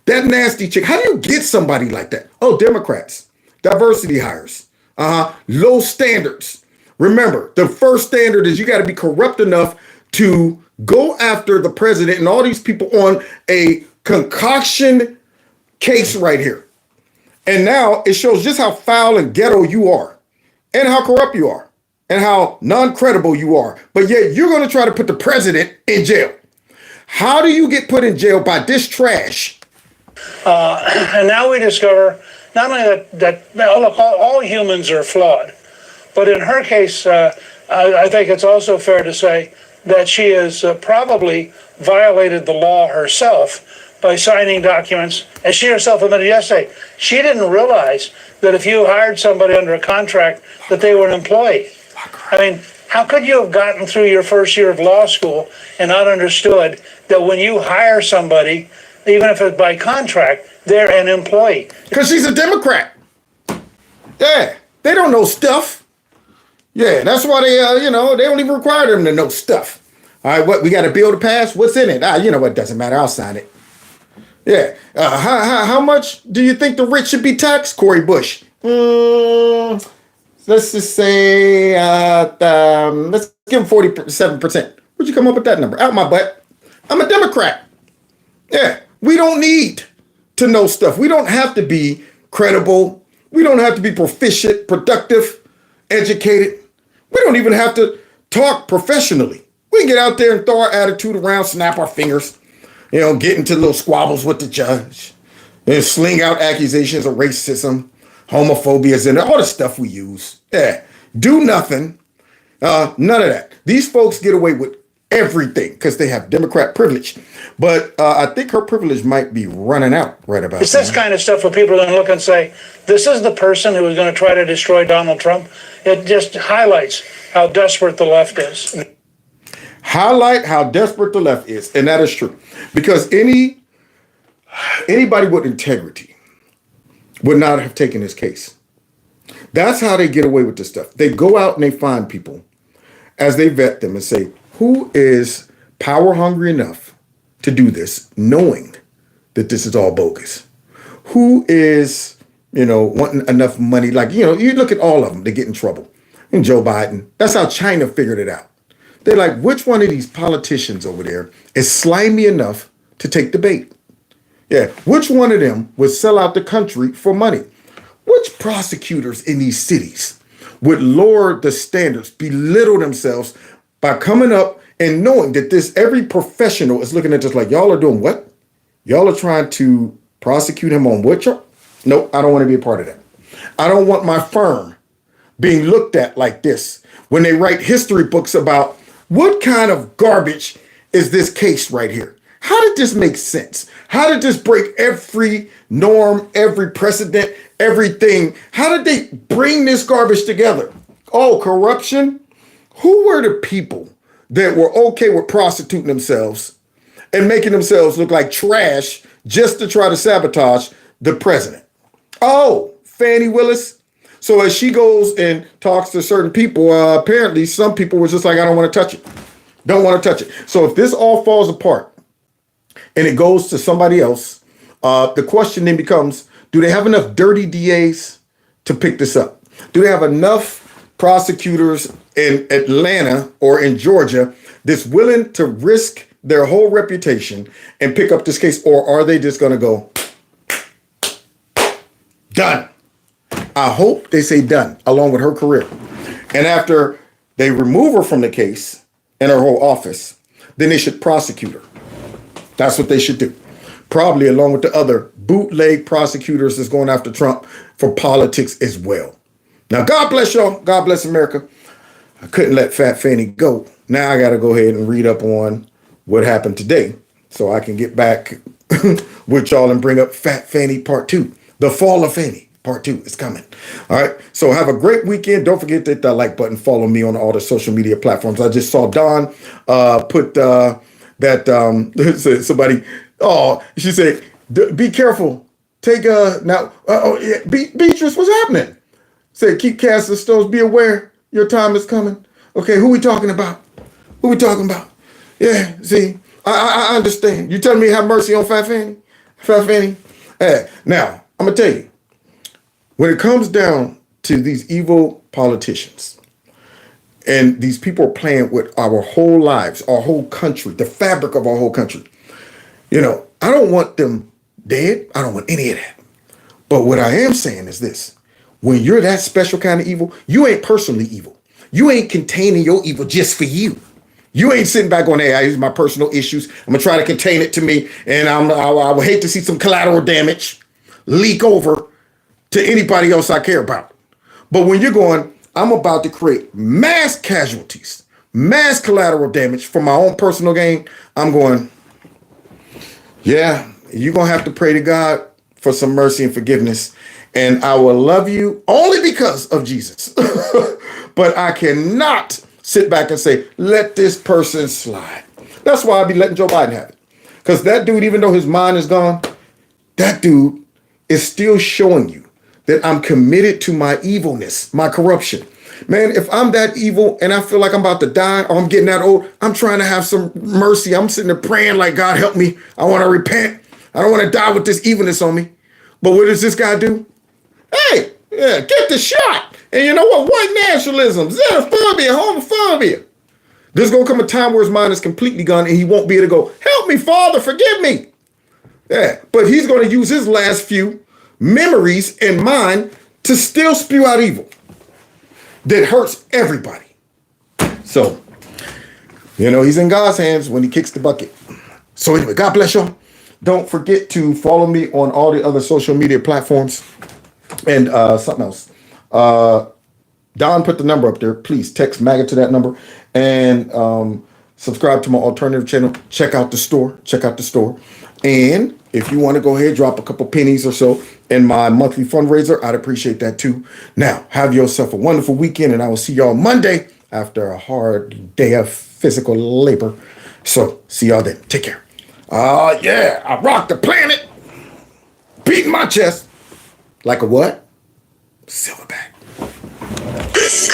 That nasty chick. How do you get somebody like that? Oh, Democrats, diversity hires, low standards. Remember, the first standard is you got to be corrupt enough to go after the president and all these people on a concoction case right here. And now it shows just how foul and ghetto you are and how corrupt you are and how non-credible you are. But yet you're going to try to put the president in jail. How do you get put in jail by this trash? And now we discover not only that all humans are flawed, but in her case, I think it's also fair to say that she has probably violated the law herself by signing documents. As she herself admitted yesterday, she didn't realize that if you hired somebody under a contract, that they were an employee. I mean, how could you have gotten through your first year of law school and not understood that when you hire somebody, even if it's by contract, they're an employee? Because she's a Democrat. Yeah, they don't know stuff. Yeah, that's why they don't even require them to know stuff. All right, what, we got a bill to pass? What's in it? You know what, doesn't matter, I'll sign it. Yeah, how much do you think the rich should be taxed, Cory Bush? Let's just say, let's give him 47%. Where'd you come up with that number? Out my butt. I'm a Democrat. Yeah, we don't need to know stuff. We don't have to be credible. We don't have to be proficient, productive, educated. We don't even have to talk professionally. We can get out there and throw our attitude around, snap our fingers, get into little squabbles with the judge, and sling out accusations of racism, homophobia, and all the stuff we use. Yeah, do nothing. None of that. These folks get away with everything because they have Democrat privilege. But I think her privilege might be running out right about now. It's this kind of stuff where people are going to look and say, this is the person who is going to try to destroy Donald Trump. It just highlights how desperate the left is. highlight how desperate the left is, and that is true. Because anybody with integrity would not have taken this case. That's how they get away with this stuff. They go out and they find people as they vet them and say, who is power hungry enough to do this, knowing that this is all bogus? Who is, wanting enough money? Like, you look at all of them, they get in trouble. And Joe Biden, that's how China figured it out. They're like, which one of these politicians over there is slimy enough to take the bait? Yeah, which one of them would sell out the country for money? Which prosecutors in these cities would lower the standards, belittle themselves by coming up and knowing that every professional is looking at this like, y'all are doing what? Y'all are trying to prosecute him on what? Nope, I don't want to be a part of that. I don't want my firm being looked at like this when they write history books about what kind of garbage is this case right here? How did this make sense? How did this break every norm, every precedent, everything? How did they bring this garbage together? Oh, corruption? Who were the people that were okay with prostituting themselves and making themselves look like trash just to try to sabotage the president? Oh, Fanni Willis. So as she goes and talks to certain people, apparently some people were just like, I don't want to touch it. Don't want to touch it. So if this all falls apart and it goes to somebody else, the question then becomes, do they have enough dirty DAs to pick this up? Do they have enough prosecutors in Atlanta or in Georgia that's willing to risk their whole reputation and pick up this case? Or are they just going to go, done? I hope they say done, along with her career. And after they remove her from the case and her whole office, then they should prosecute her. That's what they should do. Probably along with the other bootleg prosecutors that's going after Trump for politics as well. Now, God bless y'all. God bless America. I couldn't let Fat Fanny go. Now I got to go ahead and read up on what happened today so I can get back with y'all and bring up Fat Fanny Part 2. The Fall of Fanny. Part 2 is coming. All right. So have a great weekend. Don't forget to hit that like button. Follow me on all the social media platforms. I just saw Dawn put somebody. Oh, she said, be careful. Take now. Yeah, Beatrice, what's happening? Said, keep casting stones. Be aware. Your time is coming. Okay. Who we talking about? Who we talking about? Yeah. See, I understand. You telling me have mercy on Fat Fanny? Fat Fanny. Now I'm gonna tell you. When it comes down to these evil politicians and these people are playing with our whole lives, our whole country, the fabric of our whole country, I don't want them dead. I don't want any of that. But what I am saying is this. When you're that special kind of evil, you ain't personally evil. You ain't containing your evil just for you. You ain't sitting back on, hey, I use my personal issues. I'm going to try to contain it to me. And I would hate to see some collateral damage leak over to anybody else I care about. But when you're going, I'm about to create mass casualties, mass collateral damage for my own personal gain, I'm going, yeah, you're going to have to pray to God for some mercy and forgiveness. And I will love you only because of Jesus. But I cannot sit back and say, let this person slide. That's why I'll be letting Joe Biden have it. Because that dude, even though his mind is gone, that dude is still showing you that I'm committed to my evilness, my corruption. Man, if I'm that evil and I feel like I'm about to die or I'm getting that old, I'm trying to have some mercy. I'm sitting there praying like, God help me. I want to repent. I don't want to die with this evilness on me. But what does this guy do? Hey, yeah, get the shot. And you know what? White nationalism, xenophobia, homophobia. There's going to come a time where his mind is completely gone and he won't be able to go, help me, Father, forgive me. Yeah, but he's going to use his last few memories in mind to still spew out evil that hurts everybody. So, he's in God's hands when he kicks the bucket. So anyway, God bless y'all. Don't forget to follow me on all the other social media platforms. And something else. Don put the number up there. Please text MAGA to that number. And subscribe to my alternative channel. Check out the store. And if you want to go ahead, drop a couple pennies or so in my monthly fundraiser, I'd appreciate that too. Now, have yourself a wonderful weekend, and I will see y'all Monday after a hard day of physical labor. So, see y'all then. Take care. Yeah, I rocked the planet. Beating my chest. Like a what? Silverback. This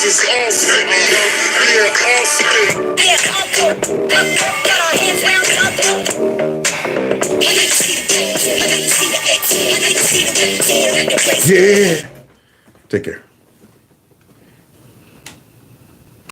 is awesome. Yeah. Take care.